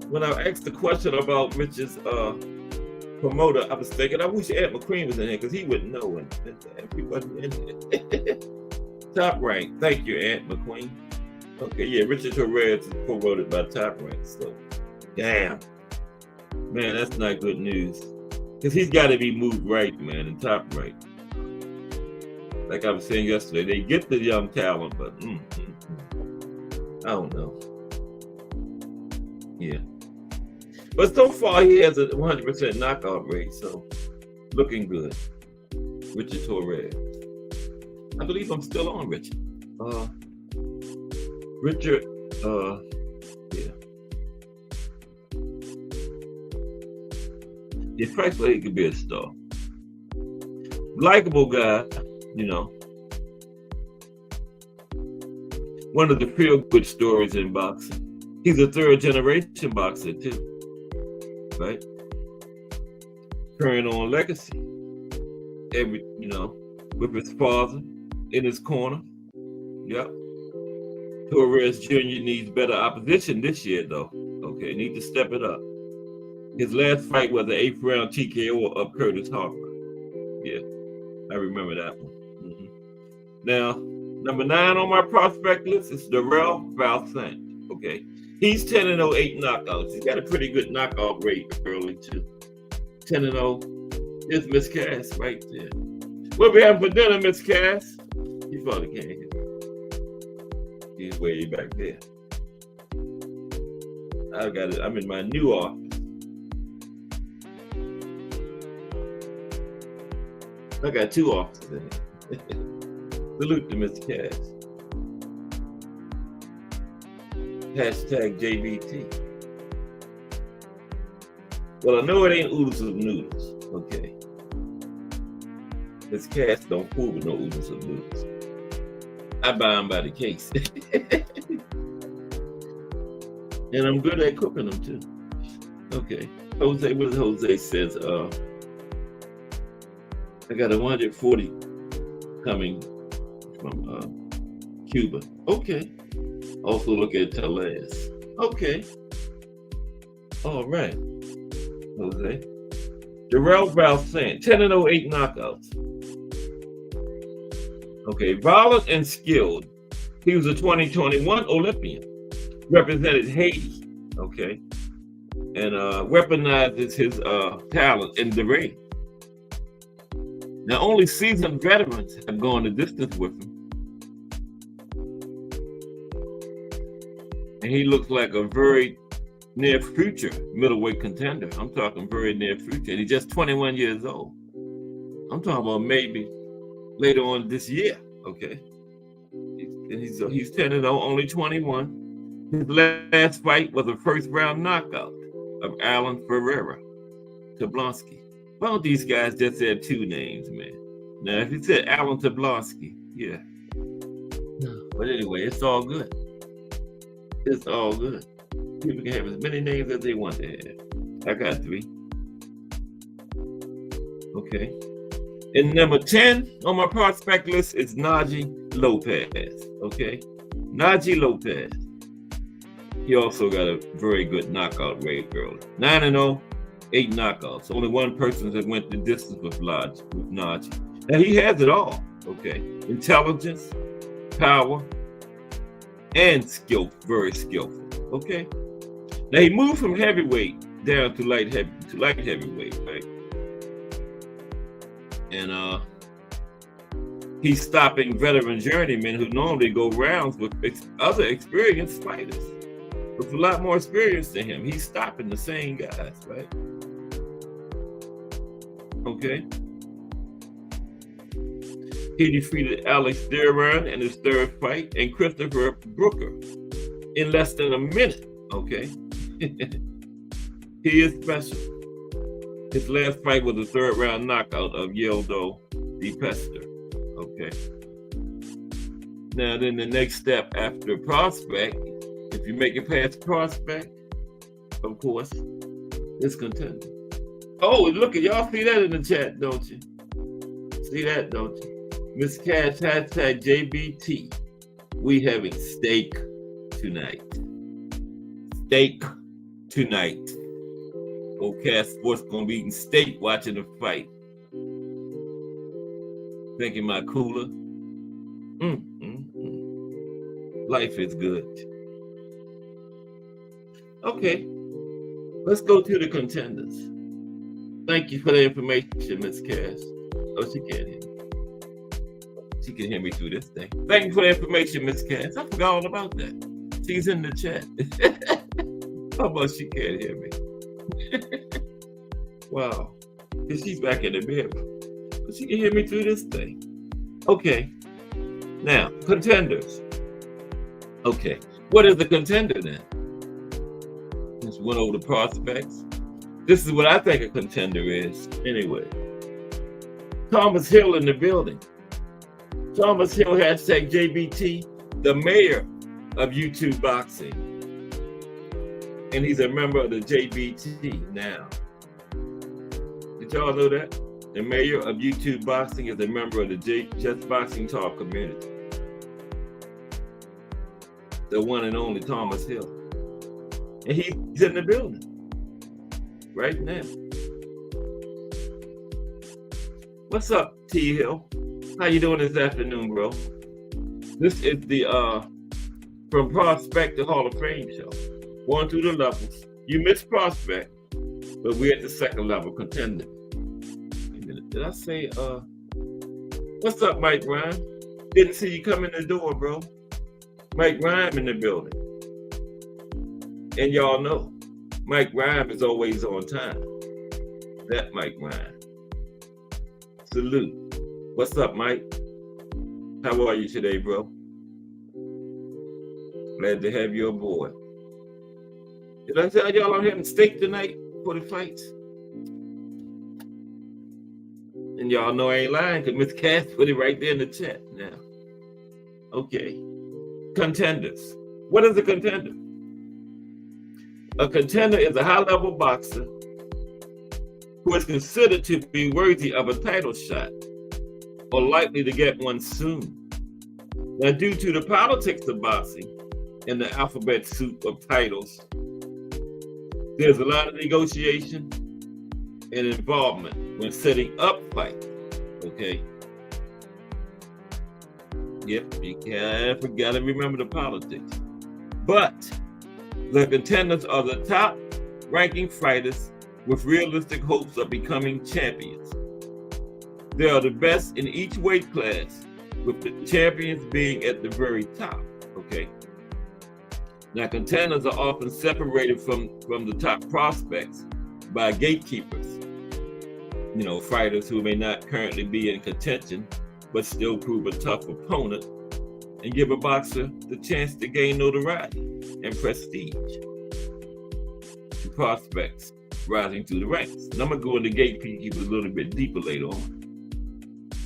When I asked the question about Richard's promoter, I was thinking, I wish Aunt McQueen was in here because he wouldn't know. And he wasn't in here. Top Rank. Thank you, Aunt McQueen. Okay, yeah, Richard Torres is promoted by Top Rank. So, damn. Man, that's not good news. Because he's got to be moved right, man, in Top Rank. Like I was saying yesterday, they get the young talent, but I don't know. Yeah. But so far, he has a 100% knockout rate, so looking good. Richard Torres. I believe I'm still on Richard. Richard, yeah. Yeah, practically he could be a star. Likeable guy, you know. One of the feel-good stories in boxing. He's a third-generation boxer, too. Right? Carrying on legacy. You know, with his father in his corner. Yep. Torres Jr. needs better opposition this year, though. Okay, need to step it up. His last fight was an 8th round TKO of Curtis Harper. Yeah, I remember that one. Now, number 9 on my prospect list is Darrell Valsant. Okay, he's 10-0, 8 knockouts. He's got a pretty good knockout rate early too. 10-0. There's Miss Cass right there. What we having for dinner, Miss Cass? You probably can't hear. He's way back there. I got it. I'm in my new office. I got 2 offices in here. Salute to Miss Cass. Hashtag JBT. Well, I know it ain't oodles of noodles. Okay. This cast don't fool with no oodles of noodles. I buy them by the case. And I'm good at cooking them too. Okay. Jose, what does Jose says? I got a 140 coming from Cuba. Okay. Also look at Tellez. Okay. All right. Jose. Jarrell Brown saying 10-8 knockouts. Okay. Violent and skilled. He was a 2021 Olympian. Represented Haiti. Okay. And weaponizes his talent in the ring. Now, only seasoned veterans have gone the distance with him. And he looks like a very near future middleweight contender. I'm talking very near future. And he's just 21 years old. I'm talking about maybe later on this year, okay? And he's 10-0, only 21. His last fight was a first-round knockout of Alan Ferreira Jablonski. Why don't these guys just have two names, man? Now, if he said Alan Jablonski, yeah. But anyway, it's all good. It's all good. People can have as many names as they want to have. I got 3. Okay. And number 10 on my prospect list is Najee Lopez. Okay. Najee Lopez. He also got a very good knockout rate, girl. 9-0, 8 knockouts. Only one person that went the distance with Najee. Now he has it all. Okay. Intelligence, power, and skill, very skillful. Okay. Now he moved from heavyweight down to light heavyweight, right? And he's stopping veteran journeymen who normally go rounds with other experienced fighters with a lot more experience than him. He's stopping the same guys, right? Okay. He defeated Alex Duran in his 3rd fight and Christopher Brooker in less than a minute. Okay. He is special. His last fight was a 3rd-round knockout of Yeldo Di Pester. Okay. Now, then the next step after prospect, if you make it past prospect, of course, it's contender. Oh, look at y'all see that in the chat, don't you? See that, don't you? Miss Cash, hashtag JBT. We having steak tonight. Steak tonight. Okay, Sports gonna be eating steak watching the fight. Drinking my cooler. Life is good. Okay, let's go to the contenders. Thank you for the information, Miss Cash. Oh, she can't hear me. She can hear me through this thing. Thank you for the information, Miss Cass. I forgot all about that. She's in the chat. How about she can't hear me? Wow. She's back in the bedroom. But she can hear me through this thing. Okay. Now, contenders. Okay. What is the contender then? Just went over the prospects. This is what I think a contender is. Anyway. Thomas Hill in the building. Thomas Hill, hashtag JBT, the mayor of YouTube Boxing. And he's a member of the JBT now. Did y'all know that? The mayor of YouTube Boxing is a member of the Just Boxing Talk community. The one and only Thomas Hill. And he's in the building right now. What's up, T Hill? How you doing this afternoon, bro? This is the From Prospect to Hall of Fame show. Going through the levels. You missed Prospect, but we're at the 2nd level, contender. Wait a minute, did I say what's up, Mike Rhyme? Didn't see you come in the door, bro. Mike Rhyme in the building. And y'all know, Mike Rhyme is always on time. That Mike Rhyme. Salute. What's up, Mike? How are you today, bro? Glad to have you aboard. Did I tell y'all I'm having steak tonight for the fights? And y'all know I ain't lying because Miss Cass put it right there in the chat now. Okay. Contenders. What is a contender? A contender is a high-level boxer who is considered to be worthy of a title shot or likely to get one soon. Now, due to the politics of boxing and the alphabet soup of titles, there's a lot of negotiation and involvement when setting up fights, okay? Yep, you gotta remember the politics. But the contenders are the top ranking fighters with realistic hopes of becoming champions. They are the best in each weight class, with the champions being at the very top, okay? Now, contenders are often separated from the top prospects by gatekeepers. You know, fighters who may not currently be in contention, but still prove a tough opponent and give a boxer the chance to gain notoriety and prestige. The prospects rising through the ranks. And I'm gonna go into gatekeepers a little bit deeper later on.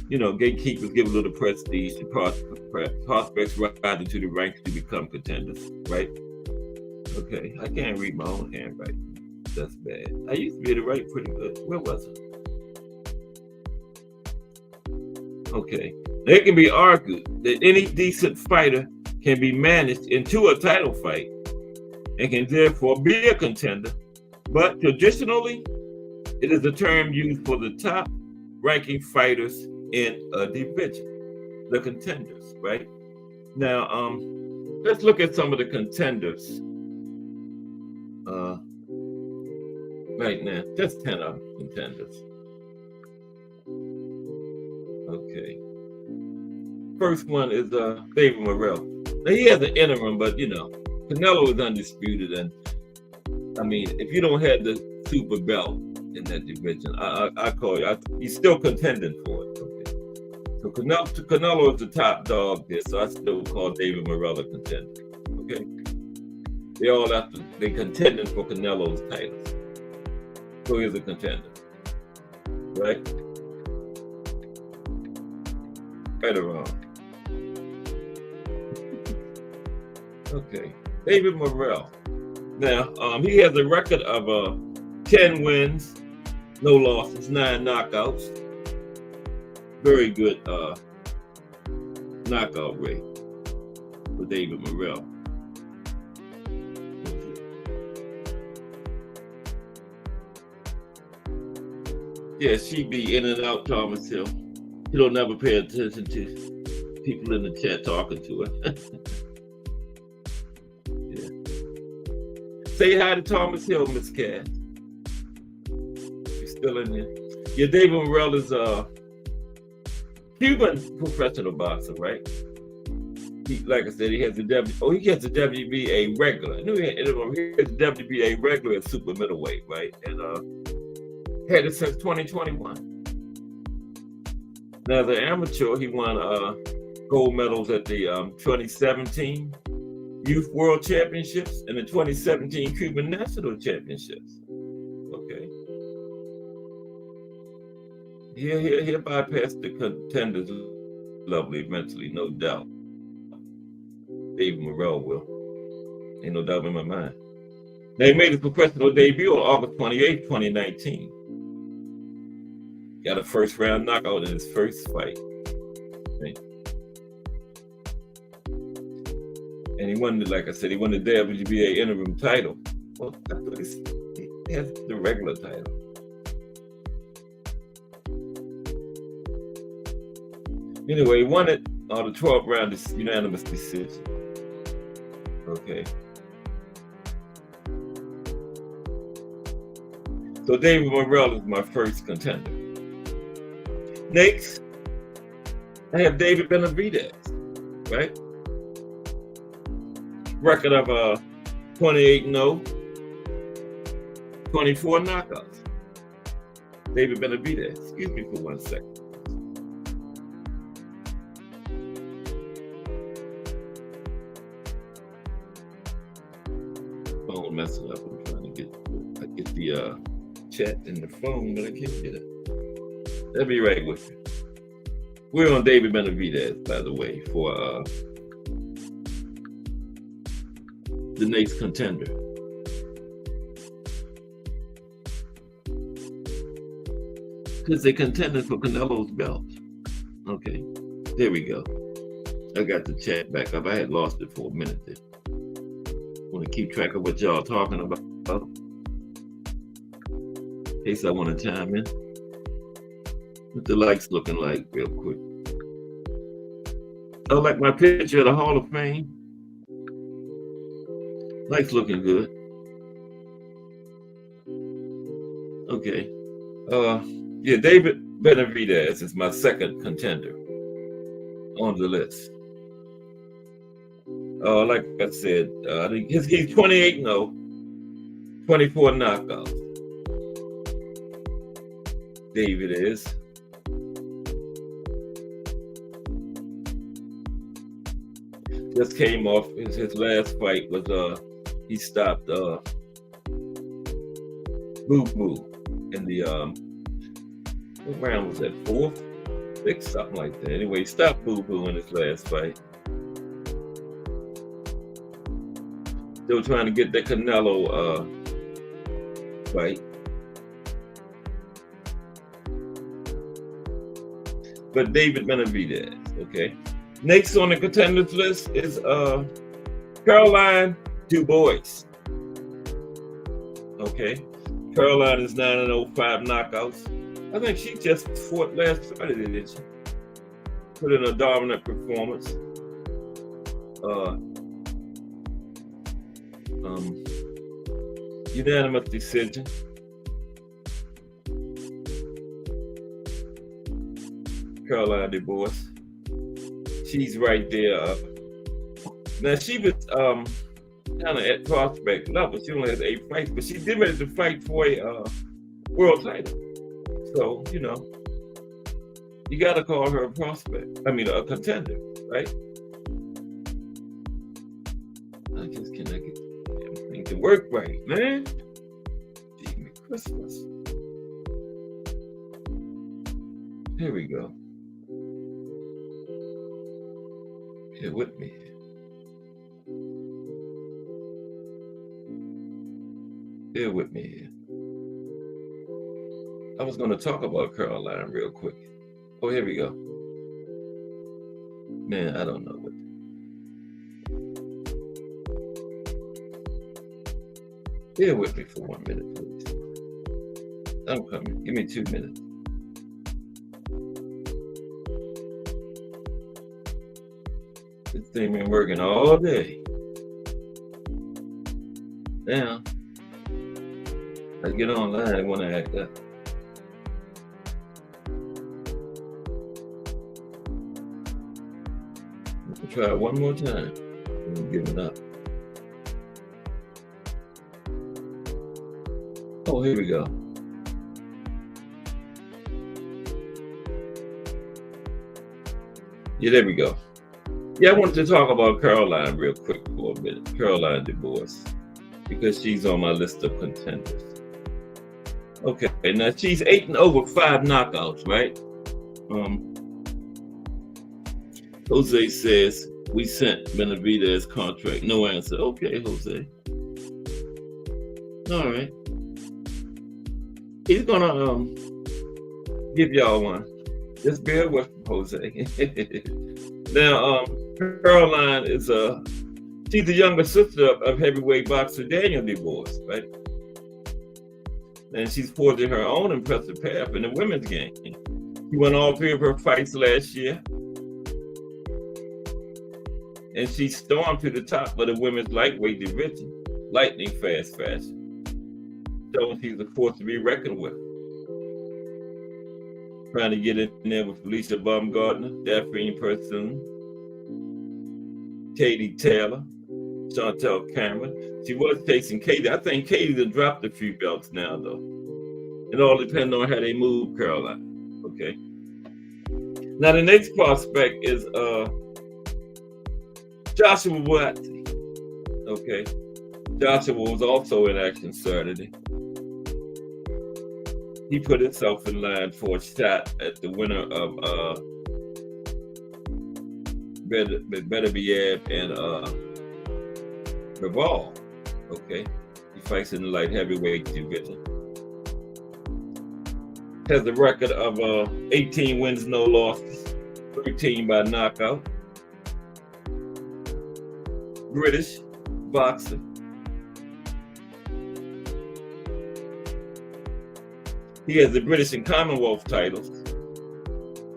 You know, gatekeepers give a little prestige to prospects rising through the ranks to become contenders, right? Okay, I can't read my own handwriting. That's bad. I used to be able to write pretty good. Where was it? Okay. It can be argued that any decent fighter can be managed into a title fight and can therefore be a contender, but traditionally, it is a term used for the top ranking fighters in a division, the contenders, right? Now, let's look at some of the contenders right now. Just 10 of them, contenders. Okay. First one is David Morrell. Now, he has an interim, but you know, Canelo is undisputed, and I mean, if you don't have the super belt in that division, I call you. He's still contending for it. Okay. So Canelo is the top dog there, so I still call David Morrell a contender. Okay. They contending for Canelo's titles. So he's a contender, right? Right or wrong? Okay, David Morrell. Now, he has a record of 10 wins, no losses, 9 knockouts. Very good knockout rate for David Morrell. Yeah, she be in and out, Thomas Hill. She don't never pay attention to people in the chat talking to her. Yeah. Say hi to Thomas Hill, Miss Cass. She's still in here. Yeah, David Morrell is a Cuban professional boxer, right? He, like I said, he has the WBA regular. I knew he has the WBA regular at super middleweight, right? And had it since 2021. Now, as an amateur, he won gold medals at the 2017 Youth World Championships and the 2017 Cuban National Championships. Okay. He'll bypass the contenders level eventually, no doubt. David Morrell will. Ain't no doubt in my mind. Now, he made his professional debut on August 28, 2019. Got a first round knockout in his first fight. Okay. And he won, like I said, he won the WBA interim title. Well, I thought he has the regular title. Anyway, he won it on the 12th round unanimous decision. Okay. So David Morrell is my first contender. Next, I have David Benavidez, right? Record of 28-0, 24 knockouts. David Benavidez. Excuse me for 1 second. Phone messing up. get the chat in the phone, but I can't get it. I'll be right with you. We're on David Benavidez, by the way, for the next contender. Because they contended for Canelo's belt. Okay, there we go. I got the chat back up. I had lost it for a minute there. Want to keep track of what y'all talking about. In case I want to chime in. What the likes looking like real quick. Oh, like my picture of the Hall of Fame. Likes looking good. Okay. Yeah, David Benavidez is my second contender on the list. Like I said, he's 28-0, 24 knockouts. David is. Just came off his last fight was he stopped Boo Boo in the what round was that, 4th? 6th, something like that. Anyway, he stopped Boo Boo in his last fight. Still trying to get that Canelo fight. But David Benavidez, okay. Next on the contenders list is Caroline Dubois. Okay. Caroline is 9-0, 5 knockouts. I think she just fought last Friday, didn't she? Put in a dominant performance. Unanimous decision. Caroline Dubois. She's right there. Now she was kind of at prospect level. She only has 8 fights, but she's getting ready to fight for a world title. So, you know, you got to call her a prospect. I mean, a contender, right? I just cannot get everything to work right, man. Give me Christmas. Here we go. Here with me. Bear with me here. I was going to talk about Caroline real quick. Oh, here we go. Man, I don't know what. Bear with me for 1 minute, please. I'm coming. Give me 2 minutes. This thing been working all day. Now, I get online, I want to act up. I'll try it one more time. I'm giving up. Oh, here we go. Yeah, there we go. Yeah, I wanted to talk about Caroline real quick for a minute. Caroline Dubois, because she's on my list of contenders. Okay, now she's 8-0 with 5 knockouts, right? Jose says, we sent Benavidez contract. No answer. Okay, Jose. All right. He's gonna give y'all one. Just bear with Jose. Now, Caroline is she's the younger sister of heavyweight boxer Daniel Dubois, right? And she's forging her own impressive path in the women's game. She won all 3 of her fights last year. And she stormed to the top of the women's lightweight division, lightning fast fashion. So she's a force to be reckoned with. Trying to get in there with Felicia Baumgartner, Daphne Pursoon, Katie Taylor, Chantel Cameron. She was chasing Katie. I think Katie done dropped a few belts now, though. It all depends on how they move Caroline. Okay. Now the next prospect is Joshua Buatsi. Okay. Joshua was also in action Saturday. He put himself in line for a shot at the winner of Beterbiev and Revolve. Okay, he fights in the light heavyweight division. Has a record of 18 wins, no losses, 13 by knockout. British boxer. He has the British and Commonwealth titles.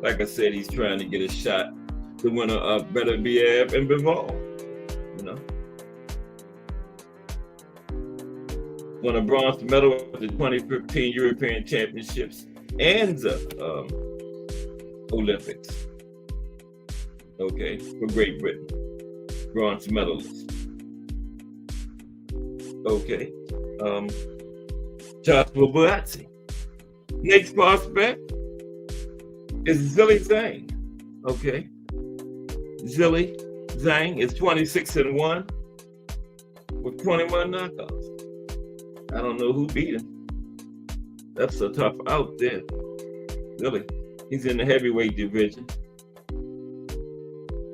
Like I said, he's trying to get a shot, the winner of Beterbiev and Bivol. You know, won a bronze medal at the 2015 European Championships and the Olympics. Okay, for Great Britain, bronze medalist. Okay, Joshua Buatsi. Next prospect is Zhilei Zhang. Okay, Zhilei Zhang is 26-1 with 21 knockouts. I don't know who beat him. That's a tough out there. Really, he's in the heavyweight division.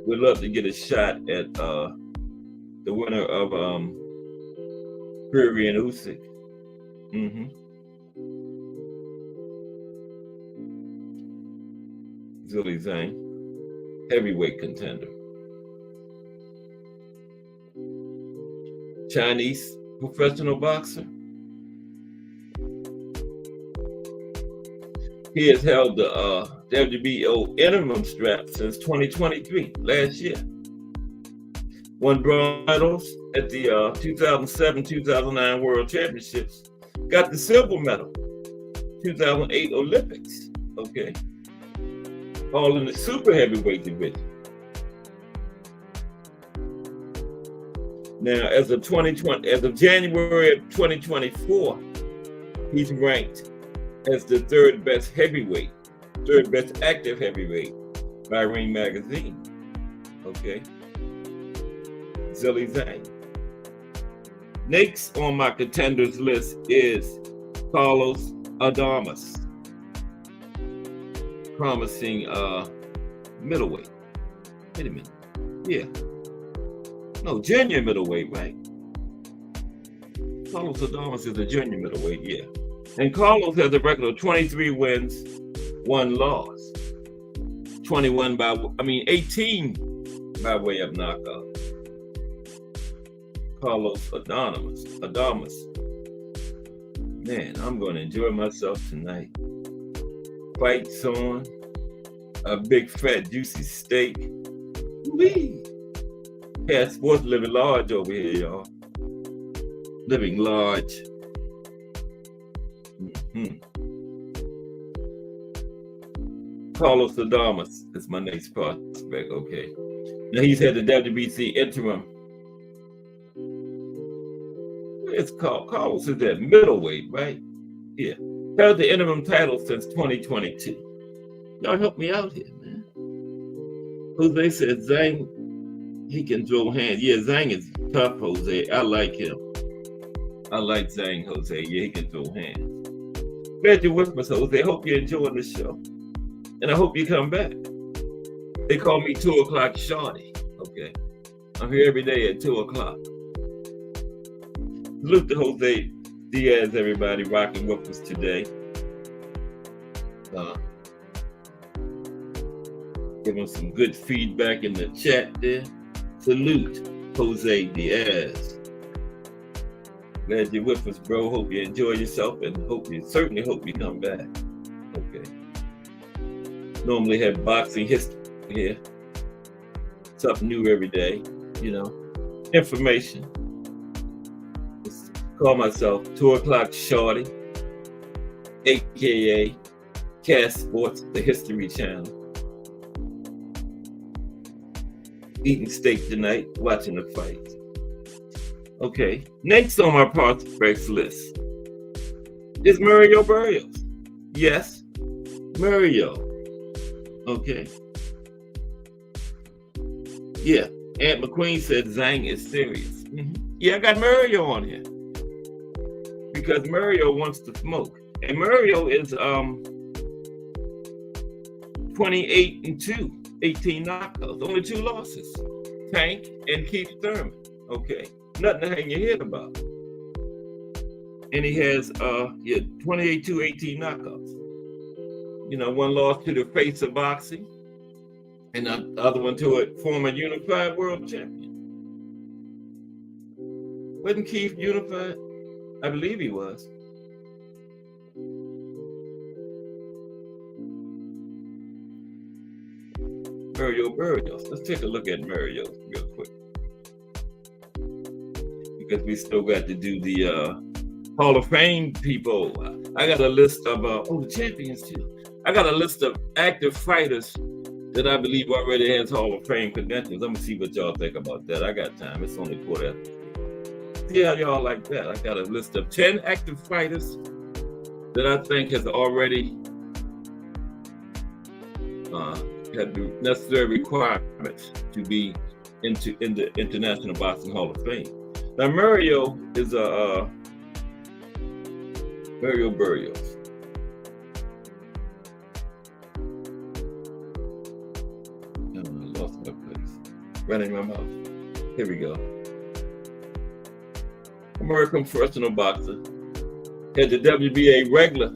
We'd love to get a shot at the winner of Fury and Usyk. Zhilei Zhang, heavyweight contender. Chinese professional boxer. He has held the WBO interim strap since 2023, last year. Won bronze medals at the 2007-2009 World Championships. Got the silver medal, 2008 Olympics. Okay. All in the super heavyweight division. Now, as of January of 2024, he's ranked as the third best active heavyweight by Ring Magazine. Okay. Zhilei Zhang. Next on my contenders list is Carlos Adames. Promising middleweight. Wait a minute. Yeah. No, junior middleweight, right? Carlos Adames is a junior middleweight, yeah. And Carlos has a record of 23 wins, 1 loss. 18 by way of knockout. Carlos Adames. Man, I'm going to enjoy myself tonight. Fights on, a big fat juicy steak. Wee! Yeah, sports living large over here, y'all. Living large. Carlos Adames is my next prospect. Okay. Now he's had the WBC interim. It's called Carlos is at middleweight, right? Yeah. Held the interim title since 2022. Y'all help me out here, man. Jose said Zhang, he can throw hands. Yeah, Zhang is tough, Jose. I like him. I like Zhang, Jose. Yeah, he can throw hands. Glad you're with us, Jose. Hope you're enjoying the show. And I hope you come back. They call me 2 o'clock Shawty. Okay. I'm here every day at 2 o'clock. Salute to Jose Diaz, everybody rocking with us today. Giving some good feedback in the chat there. Salute, Jose Diaz. Glad you're with us, bro. Hope you enjoy yourself and certainly hope you come back. Okay. Normally have boxing history here. Something new every day, you know. Information. Call myself 2 o'clock Shorty, aka Cast Sports, the History Channel. Eating steak tonight, watching the fight. Okay, next on my prospects list is Mario Barrios. Yes, Mario. Okay. Yeah, Aunt McQueen said Zhang is serious. Yeah, I got Mario on here because Mario wants to smoke, and Mario is 28-2, 18 knockouts, only 2 losses. Tank and Keith Thurman. Okay, nothing to hang your head about. And he has 28-2, 18 knockouts. You know, one loss to the face of boxing, and the other one to a former unified world champion. Wasn't Keith unified? I believe he was. Mario Barrios. Let's take a look at Mario real quick, because we still got to do the Hall of Fame people. I got a list of the champions too. I got a list of active fighters that I believe already has Hall of Fame credentials. Let me see what y'all think about that. I got time. It's only 4:00. See how y'all like that. I got a list of 10 active fighters that I think has already had the necessary requirements to be in the International Boxing Hall of Fame. Now Mario is Mario Barrios. I lost my place. Running my mouth. Here we go. American professional boxer. Had the WBA regular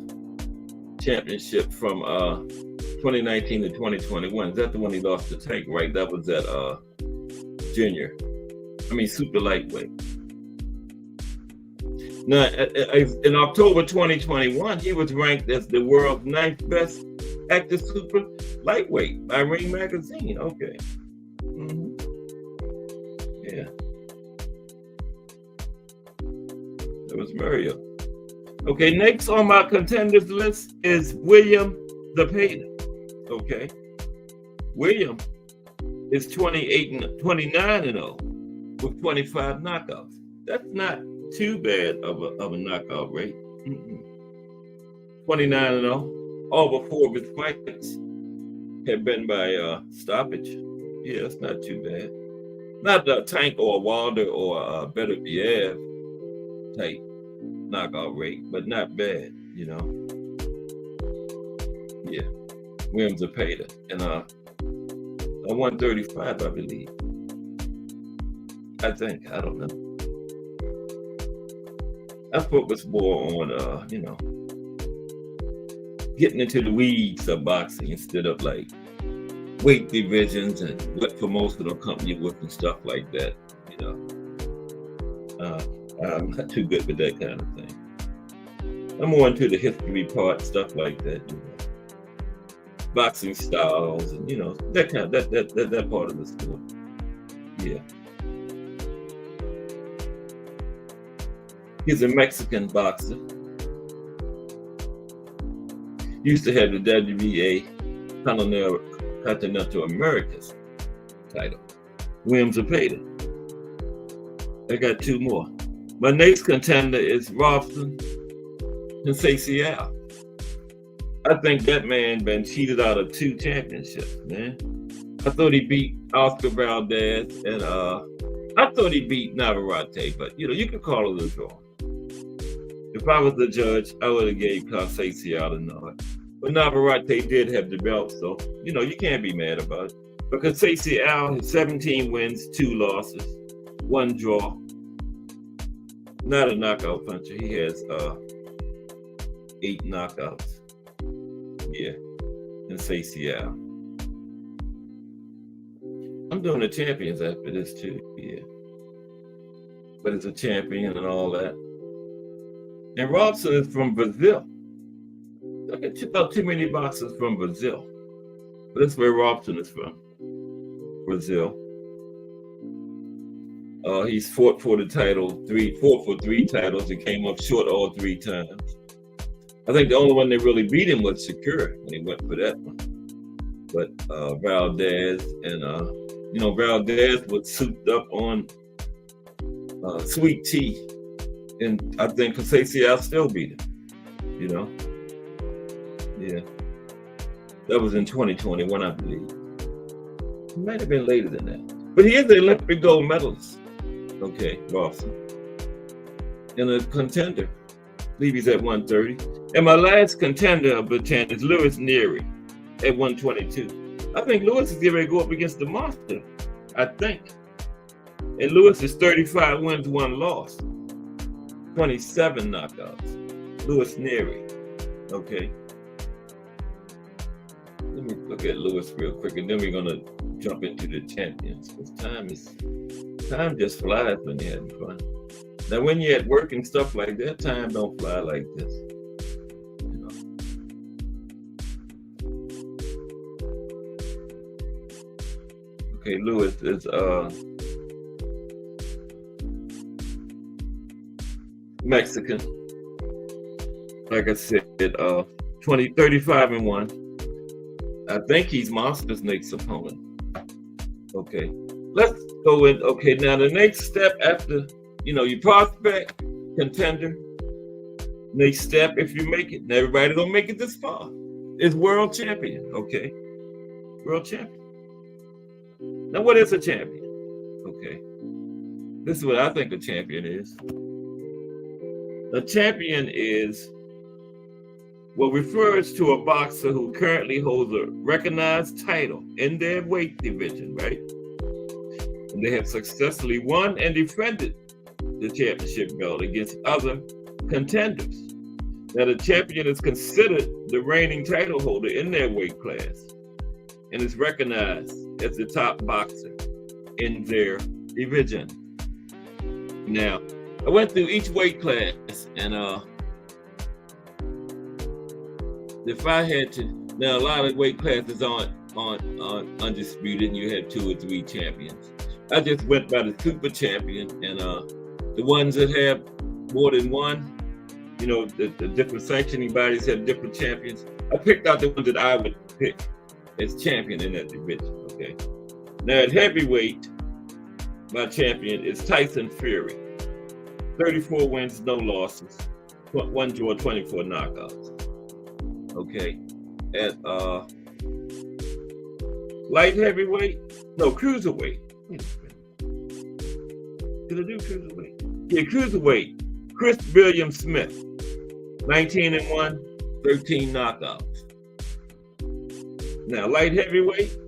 championship from 2019 to 2021. Is that the one he lost to Tank, right? That was at super lightweight. Now, in October 2021, he was ranked as the world's 9th best active super lightweight by Ring Magazine. Okay. Yeah. That was Mario. Okay, next on my contenders list is William Zepeda. Okay. William is 29-0 with 25 knockouts. That's not too bad of a knockout rate. 29-0. All but 4 of his fights have been by stoppage. Yeah, it's not too bad. Not a Tank or a Wilder or a Better Biev type knockout rate, but not bad, you know. Yeah, William Zepeda, and a 135, I believe. I think, I don't know. I focus more on, getting into the weeds of boxing instead of like weight divisions and what promotional company with and stuff like that, you know. I'm not too good with that kind of thing. I'm more into the history part, stuff like that, you know. Boxing styles and, you know, that kind of, that part of the sport. Yeah. He's a Mexican boxer. Used to have the WBA Continental Americas title. William Zepeda. I got 2 more. My next contender is Robson Sensacial. I think that man been cheated out of 2 championships, man. I thought he beat Oscar Valdez, and I thought he beat Navarrete, but you know, you can call it a draw. If I was the judge, I would have gave Sensacial a nod. But Navarrete did have the belt, so you know, you can't be mad about it. But Sensacial has 17 wins, 2 losses, 1 draw. Not a knockout puncher. He has 8 knockouts. Yeah, Sensacial. I'm doing the champions after this too. Yeah, but it's a champion and all that. And Robson is from Brazil. I get about too many boxers from Brazil, but that's where Robson is from. Brazil. He's fought for the title, fought for 3 titles and came up short all 3 times. I think the only one that really beat him was Shakur when he went for that one. But Valdez and Valdez was souped up on sweet tea, and I think Sensacial still beat him. You know, yeah, that was in 2021, I believe. It might have been later than that, but he is an Olympic gold medalist. Okay, Boston. And a contender, I believe he's at 130. And my last contender of the 10 is Lewis Neary at 122. I think Lewis is getting ready to go up against the monster, I think. And Lewis is 35 wins, 1 loss, 27 knockouts. Lewis Neary. Okay. Let me look at Lewis real quick, and then we're gonna jump into the champions. Because time just flies when you're having fun. Now, when you're at work and stuff like that, time don't fly like this. You know. Okay, Lewis is Mexican. Like I said, 35 and 1. I think he's Monster Snake's opponent. Okay, let's go in. Okay, now the next step after, you prospect, contender, next step, if you make it, and everybody don't make it this far, is world champion. Okay, world champion. Now, what is a champion? Okay, this is what I think a champion is. A champion is what refers to a boxer who currently holds a recognized title in their weight division, right? And they have successfully won and defended the championship belt against other contenders. Now, the champion is considered the reigning title holder in their weight class and is recognized as the top boxer in their division. Now, I went through each weight class, and if I had to, now a lot of weight classes aren't undisputed, and you have 2 or 3 champions. I just went by the super champion, and the ones that have more than one, the different sanctioning bodies have different champions. I picked out the ones that I would pick as champion in that division. Okay. Now at heavyweight, my champion is Tyson Fury. 34 wins, no losses, 1 draw, 24 knockouts. Okay, at light heavyweight, no, cruiserweight. Did I do cruiserweight? Yeah, cruiserweight. Chris William Smith, 19 and 1, 13 knockouts. Now, light heavyweight,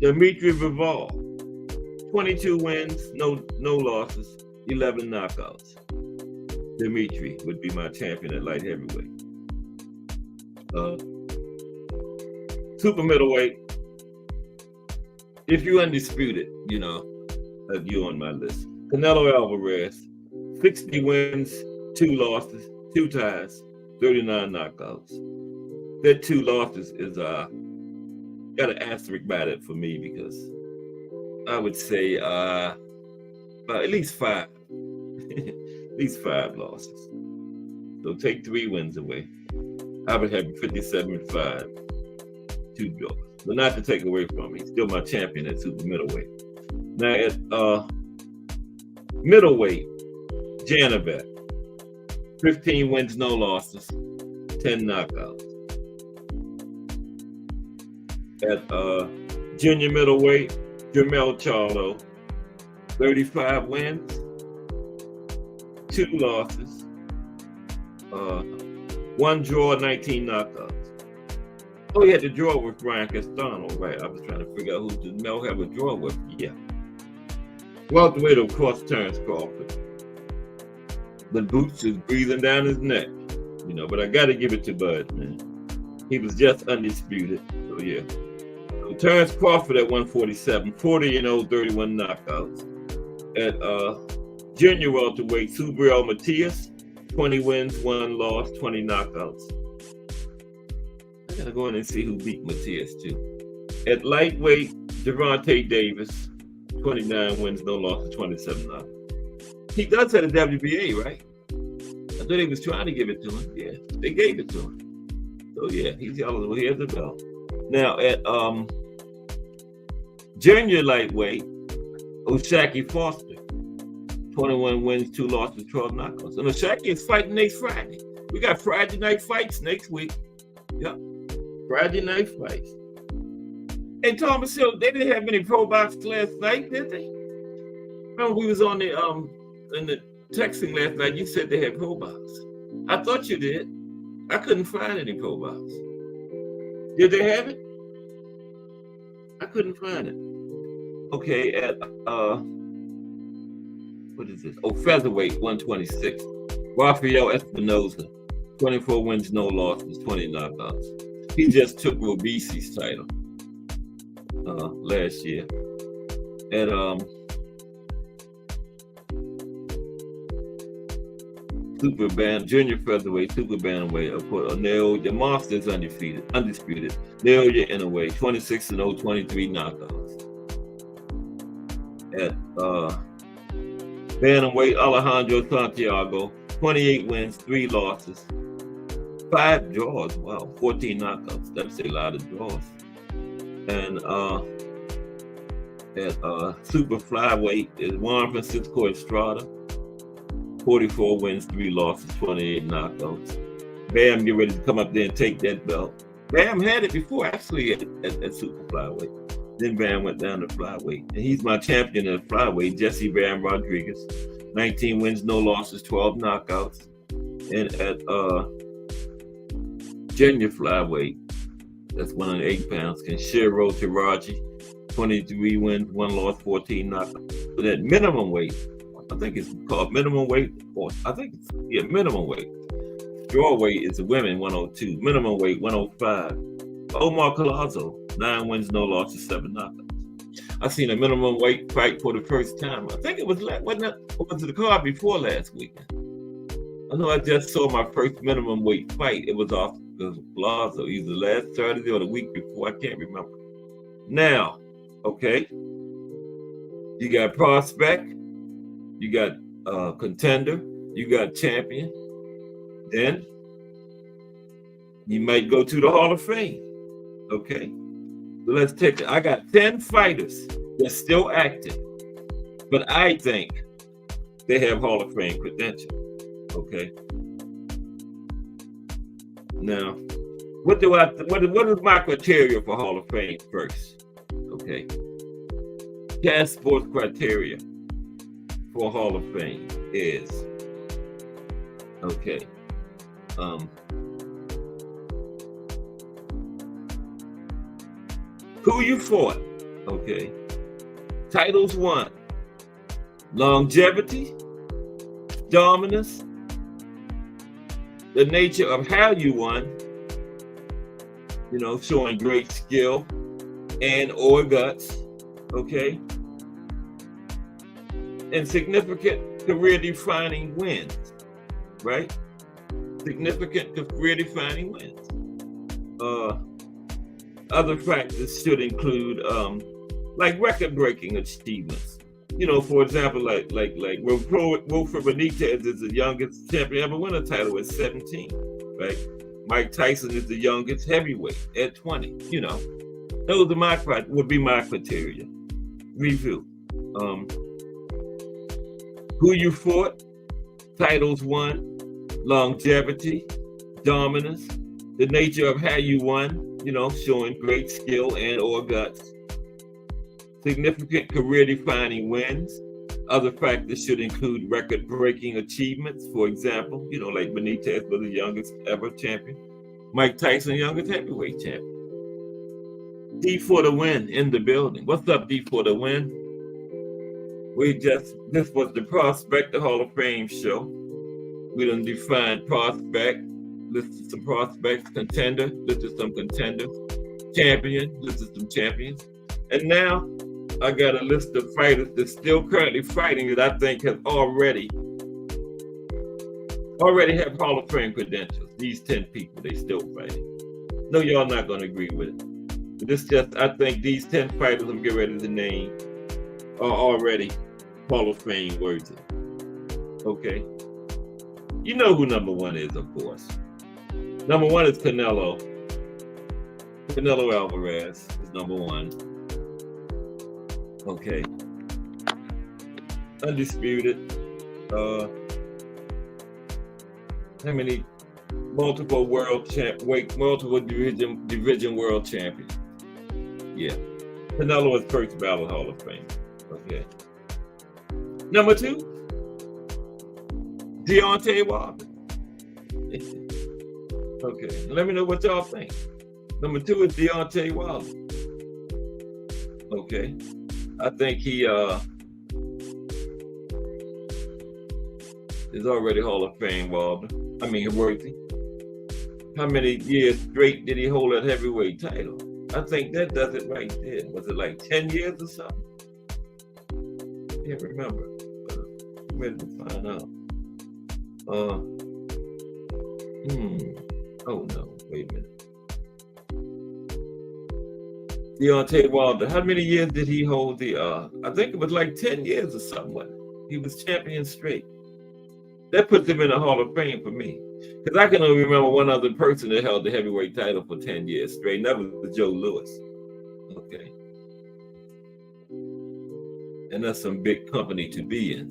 Dimitri Bivol, 22 wins, no losses, 11 knockouts. Dimitri would be my champion at light heavyweight. Super middleweight, if you're undisputed, you're on my list. Canelo Alvarez, 60 wins, 2 losses, 2 ties, 39 knockouts. That 2 losses is got an asterisk by that for me, because I would say at least 5. At least 5 losses. So take 3 wins away. I would have 57-5, 2 draws. But not to take away from me. He's still my champion at super middleweight. Now at middleweight, Janibek, 15 wins, no losses, 10 knockouts. At junior middleweight, Jermell Charlo, 35 wins, 2 losses, 1 draw, 19 knockouts. Oh, he had to draw with Brian Castano, right? I was trying to figure out who did Mel have a draw with. Yeah. Welterweight, of course, Terrence Crawford. The boots is breathing down his neck, but I got to give it to Bud, man. He was just undisputed. So, yeah. So, Terrence Crawford at 147, 40-0, 31 knockouts. At junior welterweight, Subriel Matias, 20 wins, 1 loss, 20 knockouts. I gotta go in and see who beat Matias too. At lightweight, Gervonta Davis, 29 wins, no losses, 27 knockouts. He does have a WBA, right? I thought he was trying to give it to him. Yeah, they gave it to him. So yeah, he's eligible. He has the belt. Now at junior lightweight, O'Shaquie Foster, 21 wins, 2 losses, 12 knockouts. And O'Shaquie is fighting next Friday. We got Friday night fights next week. Yep. Friday night fights. Hey, Thomas Hill, they didn't have any pro box last night, did they? remember we was on the in the texting last night. You said they had pro box. I thought you did. I couldn't find any pro box. Did they have it? I couldn't find it. Okay, at what is this? Oh, featherweight 126. Rafael Espinoza, 24 wins, no losses, 20 knockouts. He just took Robisi's title last year. At super band, junior featherweight, super bantamweight, of course, Naoya, the monster is undisputed. Naoya Inoue, 26-0, 23 knockouts. At bantamweight, Alejandro Santiago, 28 wins, 3 losses, 5 draws. Wow, 14 knockouts. That's a lot of draws. And at super flyweight is Juan Francisco Estrada, 44 wins, 3 losses, 28 knockouts. Bam, get ready to come up there and take that belt. Bam had it before, actually, at super flyweight. Then Bam went down to flyweight. And he's my champion at flyweight, Jesse Bam Rodriguez. 19 wins, no losses, 12 knockouts. And at junior flyweight, that's 108 pounds, Kenshiro Taraji, 23 wins, 1 loss, 14 knockouts. But at minimum weight, I think it's called minimum weight, or I think it's, yeah, minimum weight. Draw weight is the women, 102. Minimum weight, 105. Omar Collazo, 9 wins, no losses, 7 knockouts. I seen a minimum weight fight for the first time. I think it was, wasn't it? Was it the card before last weekend? I know I just saw my first minimum weight fight. It was off Collazo, either last Saturday or the week before. I can't remember. Now, okay, you got prospect, you got contender, you got champion. Then you might go to the Hall of Fame. Okay, so let's take it. I got 10 fighters that's still active, but I think they have Hall of Fame credentials. Okay. Now, what is my criteria for Hall of Fame first? Okay. Cast sports criteria for Hall of Fame is okay. Who you fought? Okay. Titles won. Longevity, dominance, the nature of how you won, you know, showing great skill and or guts, okay? And significant career-defining wins, right? Significant career-defining wins. Other factors should include like record-breaking achievements. You know, for example, like Wilfred Benitez is the youngest champion ever win a title at 17, right? Mike Tyson is the youngest heavyweight at 20. You know, those are would be my criteria. Review. Who you fought, titles won, longevity, dominance, the nature of how you won, you know, showing great skill and or guts, significant career-defining wins. Other factors should include record-breaking achievements. For example, you know, like Benitez was the youngest ever champion. Mike Tyson, youngest heavyweight champion. D for the win in the building. What's up, D for the win? This was the Prospect, the Hall of Fame show. We done defined prospect, listed some prospects, contender, listed some contenders, champion, listed some champions. And now I got a list of fighters that's still currently fighting that I think have already have Hall of Fame credentials. These 10 people, they still fighting. No, y'all not gonna agree with it. But this just, I think these 10 fighters I'm getting ready to name are already Hall of Fame worthy. Okay. You know who number 1 is, of course. Number 1 is Canelo. Canelo Alvarez is number 1. Okay. Undisputed. How many multiple division world champion? Yeah. Canelo is first ballot Hall of Fame. Okay. Number 2, Deontay Wilder. Okay, let me know what y'all think. Number 2 is Deontay Wilder. Okay, I think he is already Hall of Fame Wilder. I mean, worthy. How many years straight did he hold that heavyweight title? I think that does it right there. Was it like 10 years or something? Can't remember. But I'm ready to find out. Oh no, wait a minute. Deontay Wilder, how many years did he hold the I think it was like 10 years or something. He was champion straight. That puts him in the Hall of Fame for me. Because I can only remember one other person that held the heavyweight title for 10 years straight, and that was Joe Louis. Okay. And that's some big company to be in.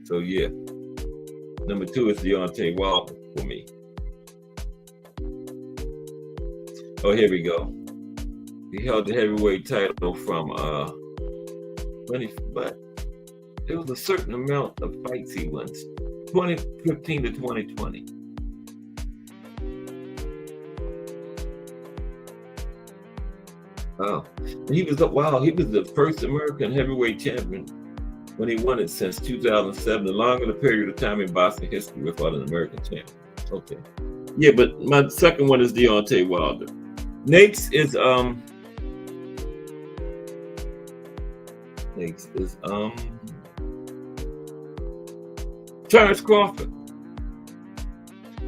So yeah. Number 2 is Deontay Wilder for me. Oh, here we go. He held the heavyweight title from but there was a certain amount of fights he won. 2015 to 2020. Oh, he was the first American heavyweight champion when he won it since 2007, the longest period of time in boxing history without an American champion. Okay, yeah, but my second one is Deontay Wilder. Next is Terrence Crawford,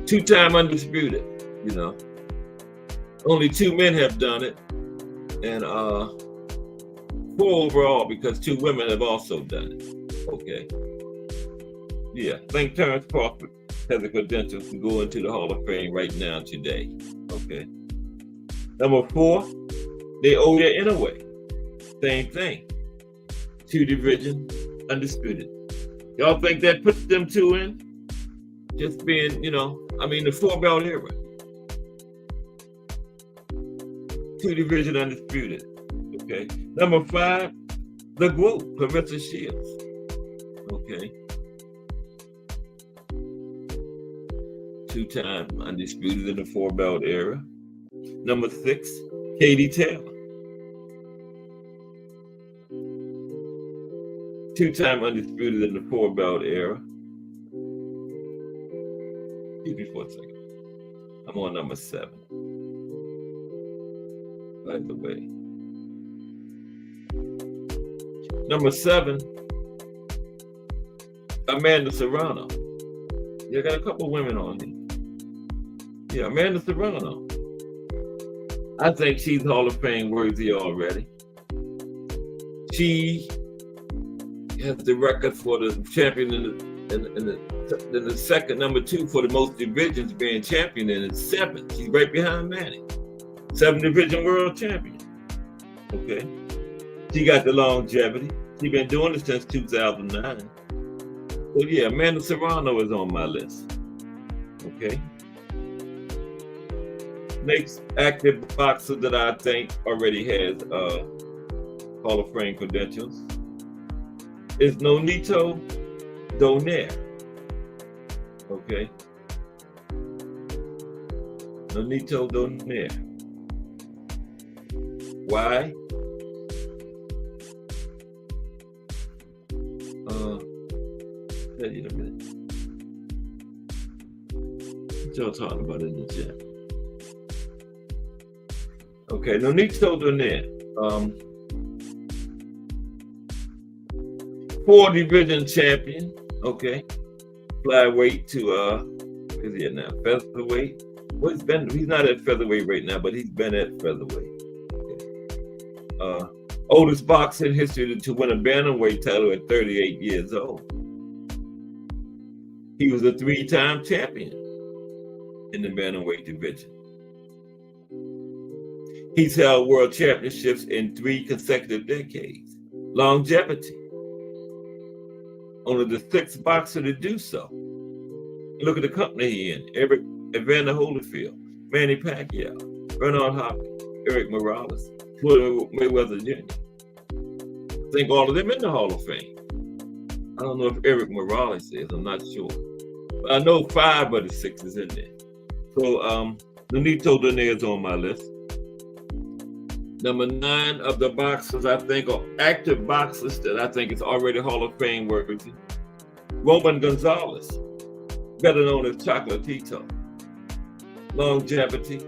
2-time undisputed. You know, only 2 men have done it, and 4 overall because 2 women have also done it. Okay, yeah, I think Terrence Crawford has the credentials to go into the Hall of Fame right now today. Okay, number 4, Naoya Inoue, same thing, 2 divisions undisputed. Y'all think that puts them 2 in? Just being, you know, I mean, the 4-belt era. 2 division undisputed. Okay. Number 5, the GOAT, Clarissa Shields. Okay. 2-time undisputed in the 4-belt era. Number 6, Katie Taylor. 2-time undisputed in the 4-belt era. Excuse me for a second. I'm on number 7. By the way. Number 7, Amanda Serrano. Yeah, I got a couple women on here. Yeah, Amanda Serrano. I think she's Hall of Fame worthy already. She has the record for the champion in the second, number 2 for the most divisions being champion in it, 7. She's right behind Manning. 7-division world champion. Okay. She got the longevity. She's been doing it since 2009. So yeah, Amanda Serrano is on my list. Okay. Next active boxer that I think already has Hall of Fame credentials is Nonito Donaire. Okay. Nonito Donaire. Why? Tell you in a minute. What y'all talking about in the chat? Okay, Nonito Donaire. 4-division champion. Okay. Flyweight to is he at now? Featherweight. Well, he's not at featherweight right now, but he's been at featherweight. Okay. Oldest boxer in history to win a bantamweight title at 38 years old. He was a 3-time champion in the bantamweight division. He's held world championships in 3 consecutive decades. Longevity. Only the 6th boxer to do so. Look at the company he's in. Evander Holyfield, Manny Pacquiao, Bernard Hopkins, Eric Morales, Floyd Mayweather Jr. I think all of them in the Hall of Fame. don't know if Eric Morales is. I'm not sure. But I know 5 of the 6 is in there. So Nonito Donaire is on my list. Number 9 of the boxers I think are active boxers that I think is already Hall of Fame worthy. Roman Gonzalez, better known as Chocolatito. Longevity.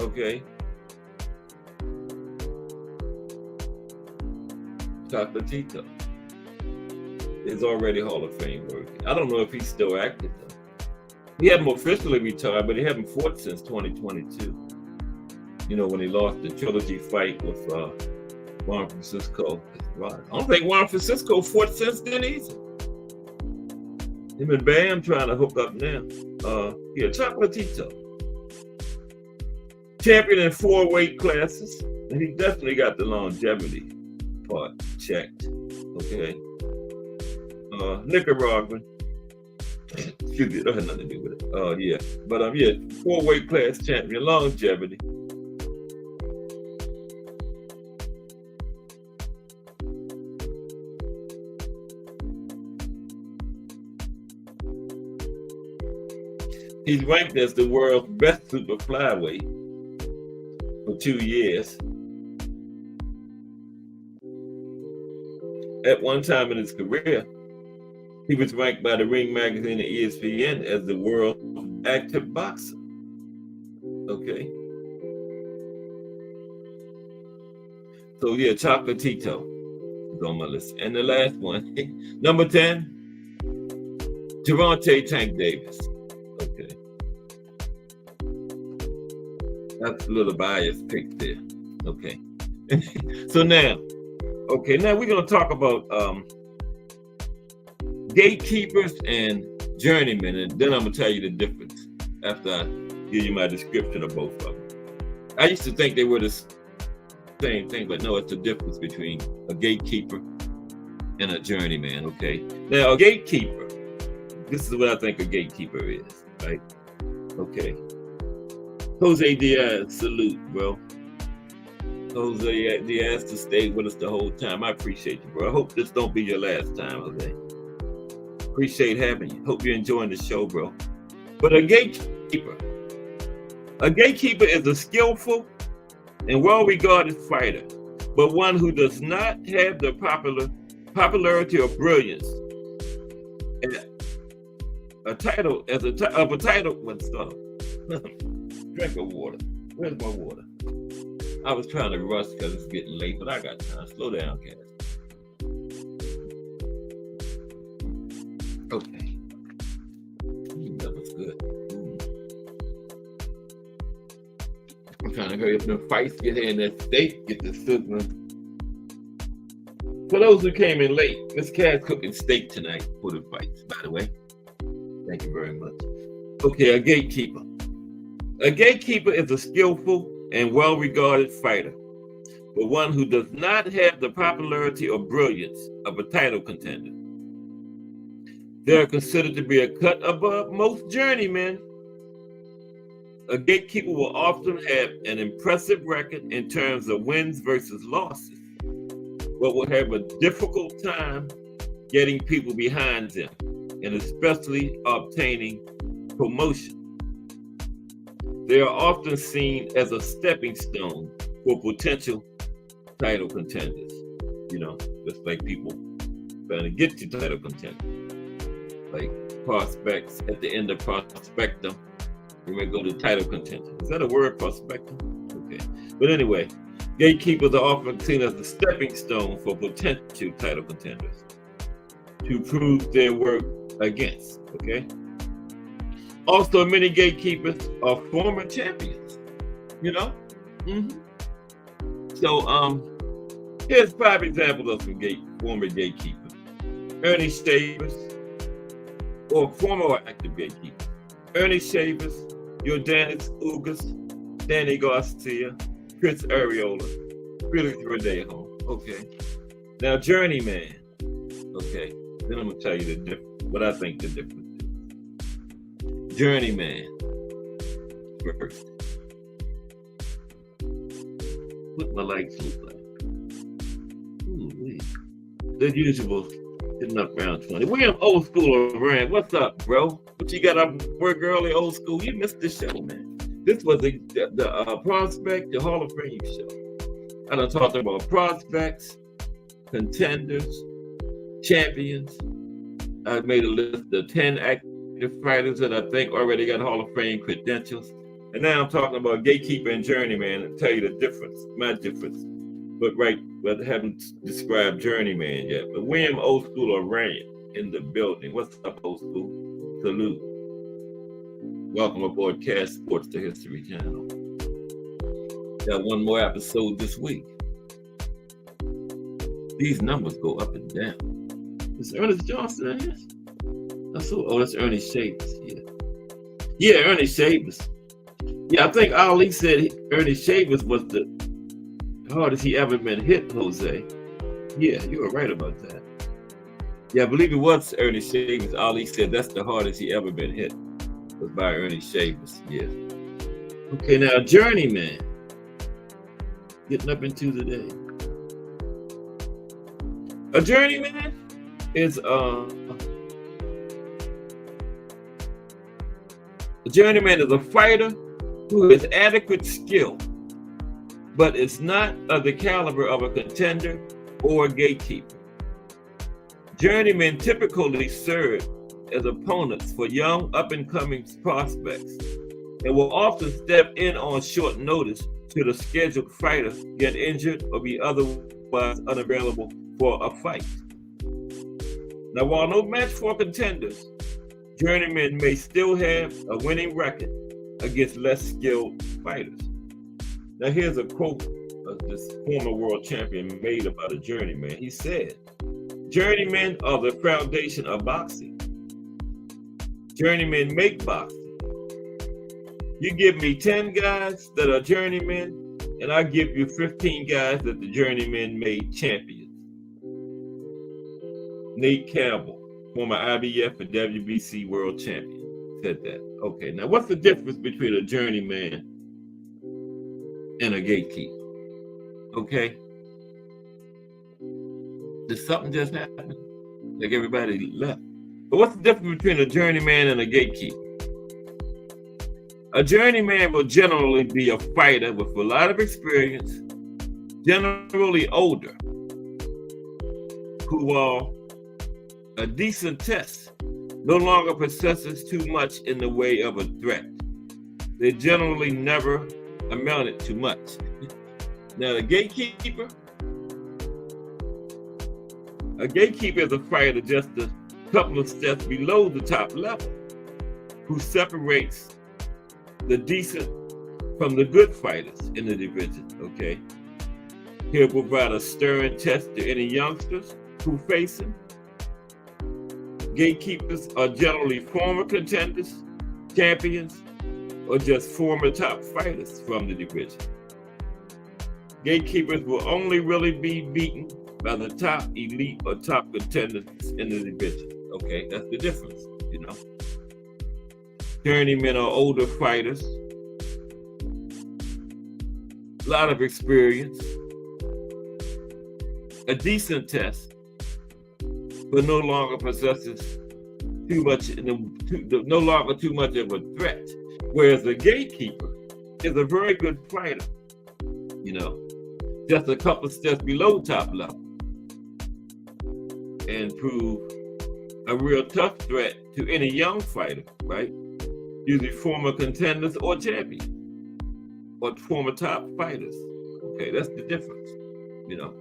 Okay. Chocolatito is already Hall of Fame worthy. I don't know if he's still active though. He hadn't officially retired, but he hadn't fought since 2022. You know, when he lost the trilogy fight with Juan Francisco. I don't think Juan Francisco fought since then either. Him and Bam trying to hook up now. Yeah, Chocolatito. Champion in 4 weight classes. And he definitely got the longevity part checked. Okay. Nicaraguan. Excuse me, it don't have nothing to do with it. Yeah. But yeah, 4 weight class champion, longevity. He's ranked as the world's best super flyweight for 2 years. At one time in his career, he was ranked by the Ring Magazine and ESPN as the world's active boxer. Okay. So yeah, Chocolatito is on my list. And the last one, number 10, Gervonta Tank Davis. Okay. That's a little biased pick there. Okay. So now we're going to talk about gatekeepers and journeymen, and then I'm going to tell you the difference after I give you my description of both of them. I used to think they were the same thing, but no, it's the difference between a gatekeeper and a journeyman, okay? Now, a gatekeeper, this is what I think a gatekeeper is, right? Okay. Jose Diaz, salute, bro. Jose Diaz to stay with us the whole time. I appreciate you, bro. I hope this don't be your last time, Jose. Appreciate having you. Hope you're enjoying the show, bro. But a gatekeeper is a skillful and well-regarded fighter, but one who does not have the popularity or brilliance. And a title. Let's start. Drink of water. Where's my water? I was trying to rush because it's getting late, but I got time. Slow down, Cass. Okay. That was good. I'm trying to hurry up and fights, get in that steak, get the sizzling. For those who came in late, Miss Cass cooking steak tonight for the fights, by the way. Thank you very much. Okay, a gatekeeper. A gatekeeper is a skillful and well-regarded fighter, but one who does not have the popularity or brilliance of a title contender. They are considered to be a cut above most journeymen. A gatekeeper will often have an impressive record in terms of wins versus losses, but will have a difficult time getting people behind them, and especially obtaining promotion. They are often seen as a stepping stone for potential title contenders. You know, just like people trying to get to title contenders. Like prospects at the end of prospectum, you may go to title contender. Is that a word, prospectum? Okay. But anyway, gatekeepers are often seen as the stepping stone for potential title contenders to prove their work against. Okay. Also, many gatekeepers are former champions, you know? So, here's 5 examples of some former gatekeepers. Ernie Shavers, or former or active gatekeeper. Ernie Shavers, Yordanis Ugas, Danny Garcia, Chris Arreola, Felix Verdejo. Okay. Now, journeyman. Okay. Then I'm going to tell you the difference, what I think the difference is. Journeyman. First. What my lights look like. Ooh, the usual, hitting up round 20. William Old School Rand, what's up, bro? What you got up work early, old school? You missed the show, man. This was the Prospect, the Hall of Fame show. I done talked about prospects, contenders, champions. I made a list of 10 active fighters that I think already got Hall of Fame credentials. And now I'm talking about gatekeeper and journeyman and tell you the difference, my difference. But I haven't described journeyman yet. But William Old School Rand in the building. What's up, old school? Salute. Welcome aboard Cast Sports, the History Channel. Got one more episode this week. These numbers go up and down. Is Ernest Johnson in here? Oh, that's Ernest Shavers. Yeah, Ernest Shavers. Yeah, I think Ali said Ernest Shavers was the hardest he ever been hit, Jose. Yeah, you were right about that. Yeah, I believe it was Ernest Shavers. Ali said that's the hardest he ever been hit. Was by Ernest Shavers. Yeah. Okay, now journeyman. Getting up into the day. A journeyman is a journeyman is a fighter who has adequate skill, but is not of the caliber of a contender or a gatekeeper. Journeymen typically serve as opponents for young up-and-coming prospects and will often step in on short notice should a scheduled fighter get injured or be otherwise unavailable for a fight. Now, while no match for contenders, journeymen may still have a winning record against less skilled fighters. Now, here's a quote this former world champion made about a journeyman. He said, "Journeymen are the foundation of boxing. Journeymen make boxing. You give me 10 guys that are journeymen, and I give you 15 guys that the journeymen made champions." Nate Campbell, former IBF and WBC world champion, said that. Okay, now what's the difference between a journeyman and a gatekeeper? Okay. Did something just happen? Like everybody left. But what's the difference between a journeyman and a gatekeeper? A journeyman will generally be a fighter with a lot of experience, generally older, who while a decent test no longer possesses too much in the way of a threat. They generally never amounted to much. Now, a gatekeeper is a fighter just a couple of steps below the top level, who separates the decent from the good fighters in the division, okay? He'll provide a stern test to any youngsters who face him. Gatekeepers are generally former contenders, champions, or just former top fighters from the division. Gatekeepers will only really be beaten by the top elite or top contenders in the division. Okay, that's the difference, you know. Journeymen are older fighters, a lot of experience, a decent test, but no longer possesses too much of a threat. Whereas the gatekeeper is a very good fighter, you know, just a couple of steps below top level, and prove a real tough threat to any young fighter, right? Usually former contenders or champions, or former top fighters. Okay, that's the difference, you know.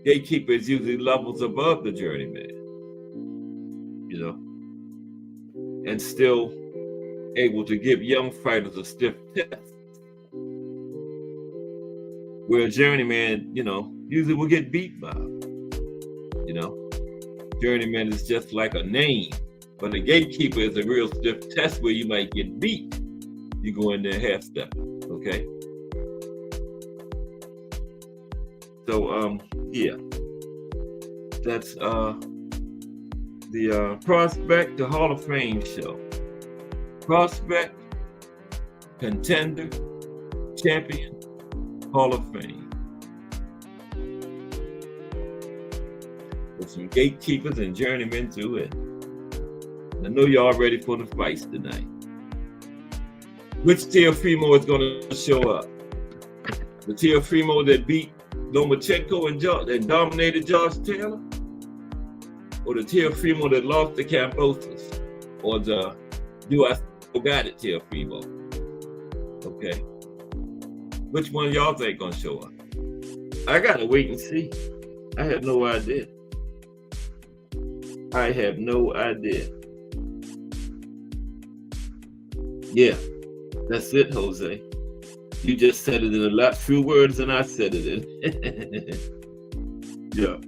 Gatekeeper is usually levels above the journeyman, you know, and still able to give young fighters a stiff test. Where a journeyman, you know, usually will get beat by, you know. Journeyman is just like a name, but a gatekeeper is a real stiff test where you might get beat. You go in there half step, okay? So, yeah, that's the Prospect, the Hall of Fame show. Prospect, contender, champion, Hall of Fame. with some gatekeepers and journeymen too. And I know y'all ready for the fights tonight. Which Teofimo is going to show up? The Teofimo that beat Lomachenko and dominated Josh Taylor? Or the Teofimo that lost to Kambosos? Or the Do I Still Got It Teofimo? Okay. Which one y'all think gonna show up? I gotta wait and see. I have no idea. I have no idea. Yeah, that's it, Jose. You just said it in a lot few words than I said it in. Yeah.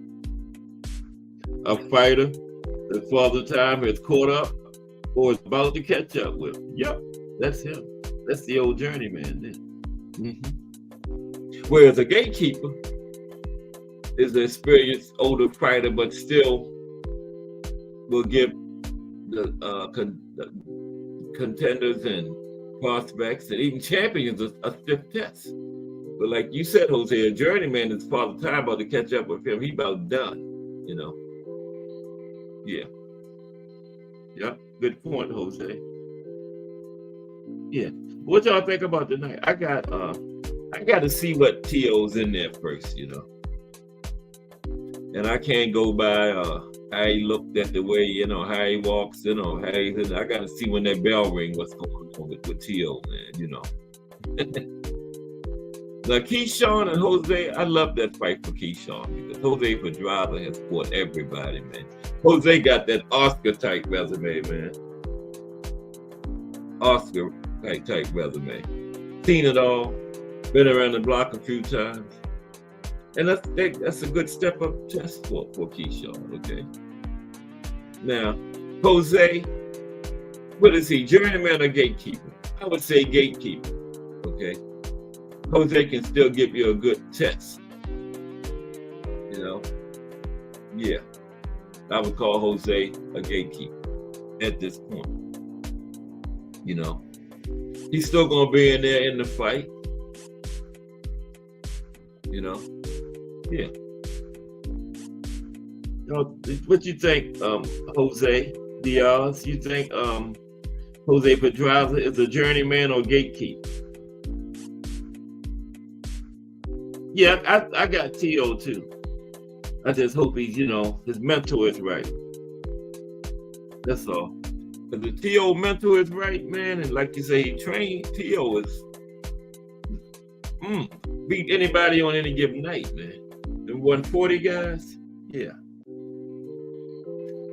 A fighter that Father Time has caught up or is about to catch up with. Yep, that's him. That's the old journeyman then. Whereas a gatekeeper is an experienced older fighter, but still will give the contenders and prospects and even champions a stiff test. But like you said, Jose, a journeyman is Father Time about to catch up with him. He about done, you know. Yeah. Yep. Good point, Jose. Yeah. What y'all think about tonight? I got to see what T.O.'s in there first, you know. And I can't go by how he looked at the way, you know, how he walks, you know, how he, I got to see when that bell ring what's going on with T.O., man, you know. Now, Keyshawn and Jose, I love that fight for Keyshawn because Jose Pedraza has fought everybody, man. Jose got that Oscar-type resume, man. Oscar-type resume. Seen it all. Been around the block a few times. And that's a good step-up test for Keyshawn, okay? Now, Jose, what is he, journeyman or gatekeeper? I would say gatekeeper, okay? Jose can still give you a good test, you know? Yeah, I would call Jose a gatekeeper at this point, you know? He's still gonna be in there in the fight, you know? Yeah. You know, what you think, Jose Diaz? You think Jose Pedraza is a journeyman or gatekeeper? Yeah, I got T.O. too. I just hope he's, you know, his mentor is right. That's all. If the T.O. mentor is right, man, and like you say, he trained, T.O. is beat anybody on any given night, man. The 140 guys, yeah.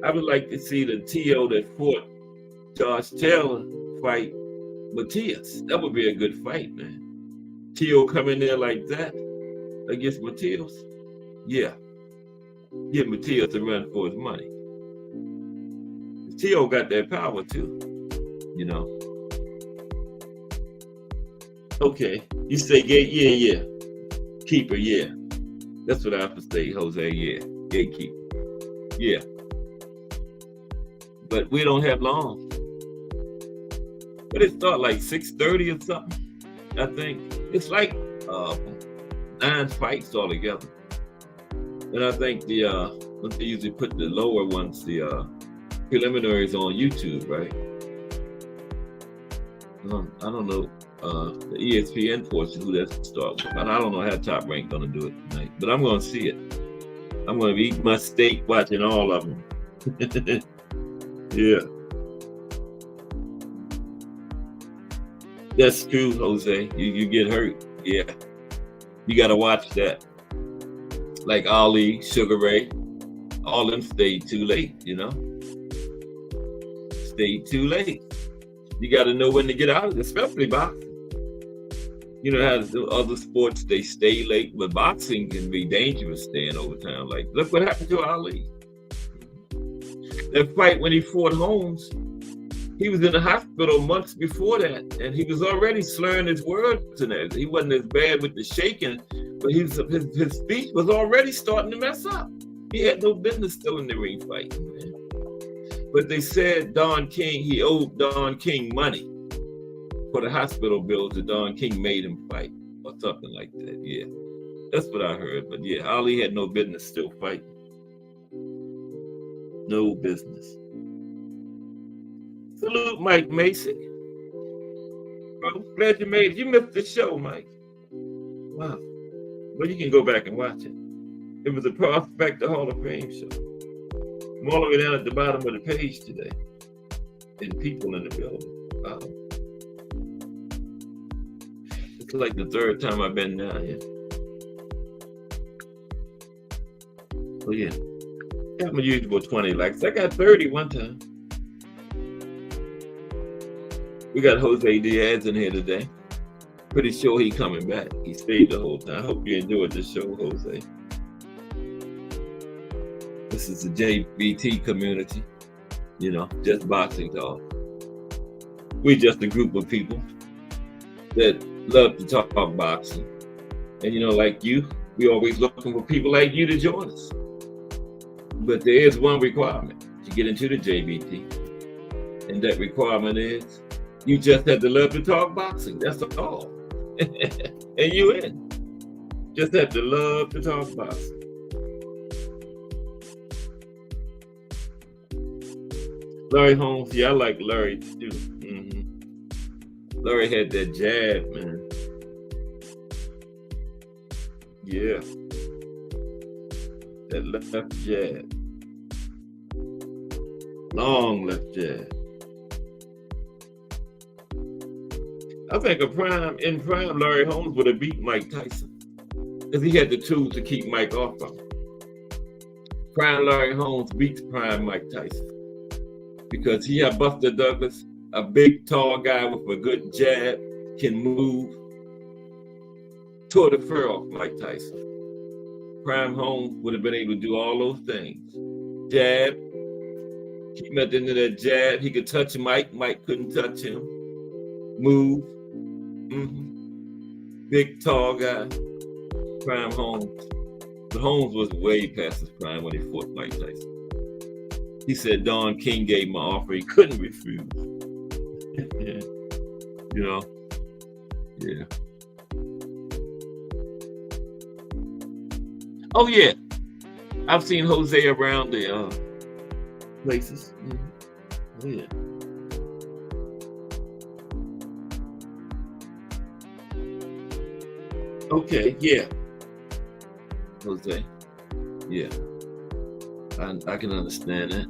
I would like to see the T.O. that fought Josh Taylor fight Matias. That would be a good fight, man. T.O. come in there like that against Matias, yeah. Give Matias a run for his money. T.O. got that power too, you know. Okay, you say gate, yeah. Keeper, yeah. That's what I have to say, Jose, yeah. Gatekeeper, yeah. But we don't have long. But it start like 6:30 or something, I think. It's like 9 fights altogether. And I think what they usually put the lower ones, the preliminaries on YouTube, right? I don't know the ESPN portion who that's to start with. I don't know how Top Rank gonna do it tonight, but I'm gonna see it. I'm gonna eat my steak watching all of them. Yeah. That's true, Jose. You get hurt. Yeah. You gotta watch that. Like Ali, Sugar Ray, all them stayed too late, you know? Stayed too late. You gotta know when to get out of it, especially boxing. You know how the other sports, they stay late, but boxing can be dangerous staying overtime. Like, look what happened to Ali. That fight when he fought Holmes, he was in the hospital months before that, and he was already slurring his words and that. He wasn't as bad with the shaking, but his speech was already starting to mess up. He had no business still in the ring fighting, man. But they said Don King, he owed Don King money for the hospital bills that Don King made him fight, or something like that. Yeah, that's what I heard. But yeah, Ali had no business still fighting. No business. Salute Mike Mason. Bro, glad you made it. You missed the show, Mike. Wow. Well, you can go back and watch it. It was a Prospector Hall of Fame show. I'm all the way down at the bottom of the page today. And people in the building. Wow. It's like the third time I've been down here. Oh yeah. Got my usual 20 likes. I got 30 one time. We got Jose Diaz in here today. Pretty sure he coming back. He stayed the whole time. I hope you enjoyed the show, Jose. This is the JBT community. You know, just boxing talk. We're just a group of people that love to talk about boxing. And you know, like you, we're always looking for people like you to join us. But there is one requirement to get into the JBT. And that requirement is you just have to love to talk boxing. That's all. And you in. Just have to love to talk boxing. Larry Holmes, yeah, I like Larry too. Larry had that jab, man. Yeah. That left jab. Long left jab. I think in prime, Larry Holmes would have beat Mike Tyson because he had the tools to keep Mike off of him. Prime Larry Holmes beats prime Mike Tyson because he had Buster Douglas, a big, tall guy with a good jab, can move, tore the fur off Mike Tyson. Prime Holmes would have been able to do all those things. Jab, keep him at the end of that jab. He could touch Mike. Mike couldn't touch him. Move. Big, tall guy. Prime Holmes. But Holmes was way past his prime when he fought Mike Tyson. He said Don King gave him an offer he couldn't refuse. Yeah. You know? Yeah. Oh, yeah. I've seen Jose around the places. Oh, yeah. Okay, yeah. Jose. Yeah. I can understand that.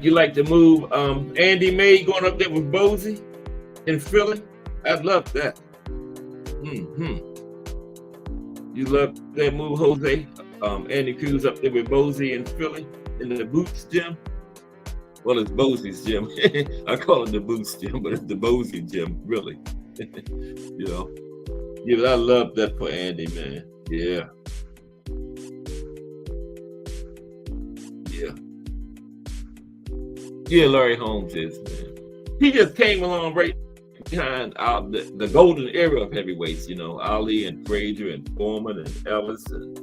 You like to move Andy May going up there with Bozy in Philly. I'd love that. You love that move, Jose? Andy Cruz up there with Bozy in Philly in the Boots gym. Well, it's Bozy's gym. I call it the Boots gym, but it's the Bozy gym, really. You know. Yeah, but I love that for Andy, man. Yeah. Yeah. Yeah, Larry Holmes is, man. He just came along right behind the golden era of heavyweights, you know, Ali and Frazier and Foreman and Ellis and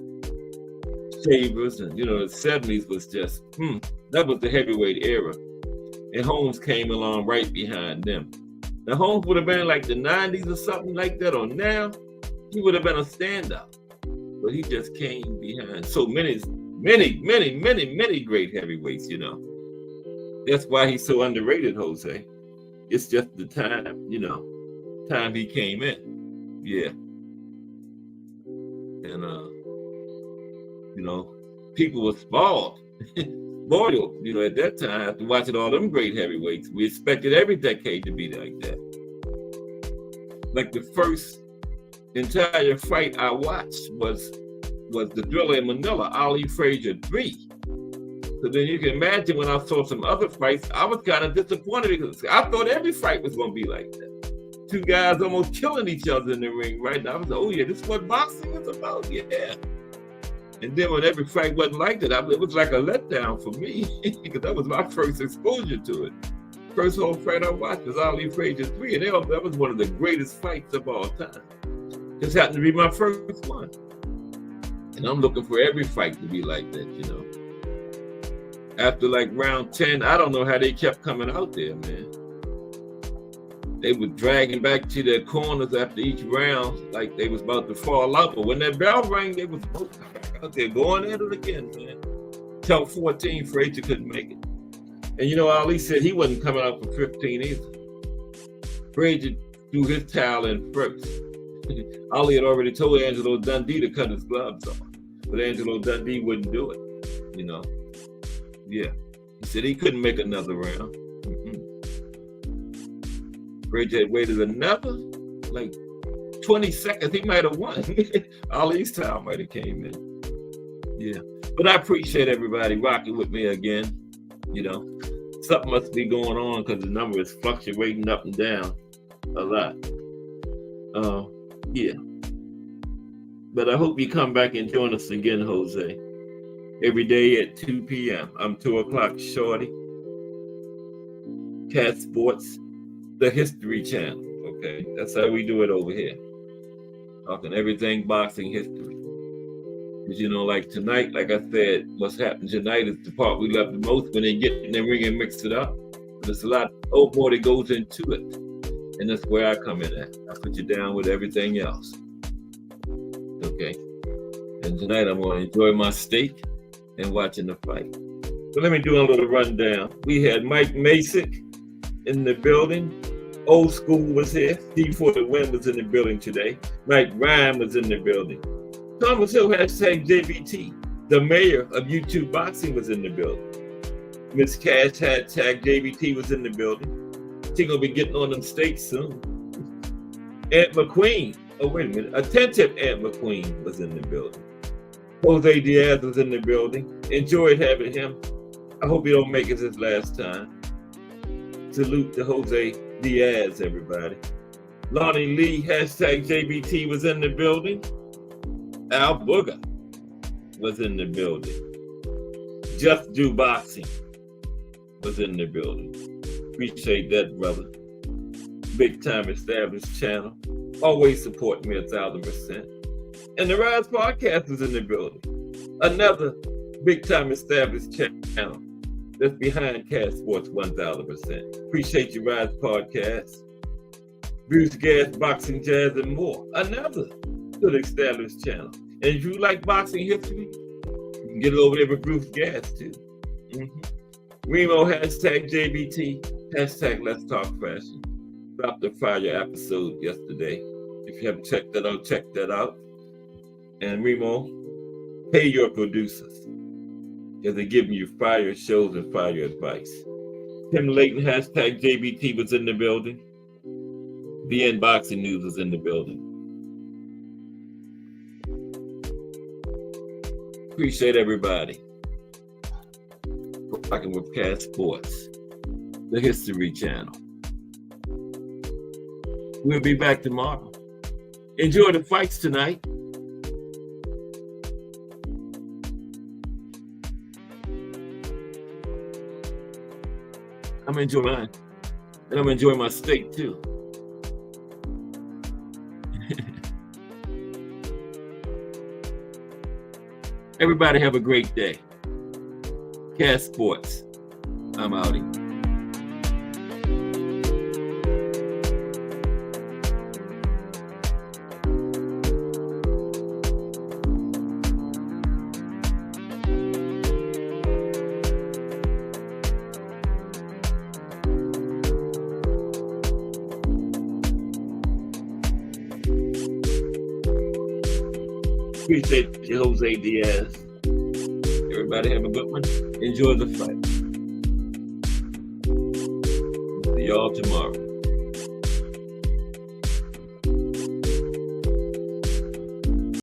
Shavers, and you know, the 70s was just, that was the heavyweight era. And Holmes came along right behind them. Now, Holmes would have been like the 90s or something like that, or now, he would have been a standout. But he just came behind so many great heavyweights, you know. That's why he's so underrated, Jose. It's just the time, you know, time he came in. Yeah. And, you know, people were spoiled, you know, at that time, after watching all them great heavyweights. We expected every decade to be like that. Like the first entire fight I watched was the Thriller in Manila, Ali Frazier 3. So then you can imagine when I saw some other fights, I was kind of disappointed because I thought every fight was going to be like that. Two guys almost killing each other in the ring, right? And I was like, oh yeah, this is what boxing is about, yeah. And then when every fight wasn't like that, it was like a letdown for me because that was my first exposure to it. First whole fight I watched was Ali Frazier 3, and that was one of the greatest fights of all time. Just happened to be my first one. And I'm looking for every fight to be like that, you know. After like round 10, I don't know how they kept coming out there, man. They were dragging back to their corners after each round, like they was about to fall out. But when that bell rang, they was both back out there going at it again, man. Till 14, Frazier couldn't make it. And you know, Ali said he wasn't coming out for 15 either. Frazier threw his towel in first. Ali had already told Angelo Dundee to cut his gloves off, but Angelo Dundee wouldn't do it, you know. Yeah, he said he couldn't make another round. Frazier had waited another, like 20 seconds, he might have won. Ali's towel might have came in. Yeah, but I appreciate everybody rocking with me again. You know, something must be going on because the number is fluctuating up and down a lot. Yeah. But I hope you come back and join us again, Jose. Every day at 2 p.m. I'm 2 o'clock shorty. Cat Sports, the History Channel. Okay, that's how we do it over here. Talking everything boxing history. Because, you know, like tonight, like I said, what's happened tonight is the part we love the most when they get in the ring and mix it up. There's a lot more that goes into it. And that's where I come in at. I put you down with everything else. Okay. And tonight I'm going to enjoy my steak and watching the fight. So let me do a little rundown. We had Mike Masick in the building. Old School was here. Steve for the Win was in the building today. Mike Ryan was in the building. Thomas Hill, hashtag JBT. The mayor of YouTube Boxing was in the building. Miss Cash, hashtag JBT was in the building. She's going to be getting on them steaks soon. Aunt McQueen. Oh, wait a minute. Attentive Aunt McQueen was in the building. Jose Diaz was in the building. Enjoyed having him. I hope he don't make it his last time. Salute to Jose Diaz, everybody. Lonnie Lee, hashtag JBT was in the building. Al Booger was in the building. Just Do Boxing was in the building. Appreciate that, brother. Big time established channel. Always support me 1,000%. And the Rise Podcast was in the building. Another big time established channel that's behind Cat Sports 1,000%. Appreciate you, Rise Podcast. Bruce Gas, Boxing, Jazz, and more. Another good established channel. And if you like boxing history, you can get it over there with Bruce Gas too. Remo, hashtag JBT, hashtag Let's Talk Fashion. Dropped a fire episode yesterday. If you haven't checked that out, check that out. And Remo, pay your producers because they're giving you fire shows and fire advice. Tim Layton, hashtag JBT was in the building. BN Boxing News was in the building. Appreciate everybody. Rocking with Cat Sports, the History Channel. We'll be back tomorrow. Enjoy the fights tonight. I'm enjoying mine. And I'm enjoying my steak too. Everybody have a great day. Cat Sports. I'm outie. Appreciate you, Jose Diaz. Everybody have a good one. Enjoy the fight. See y'all tomorrow.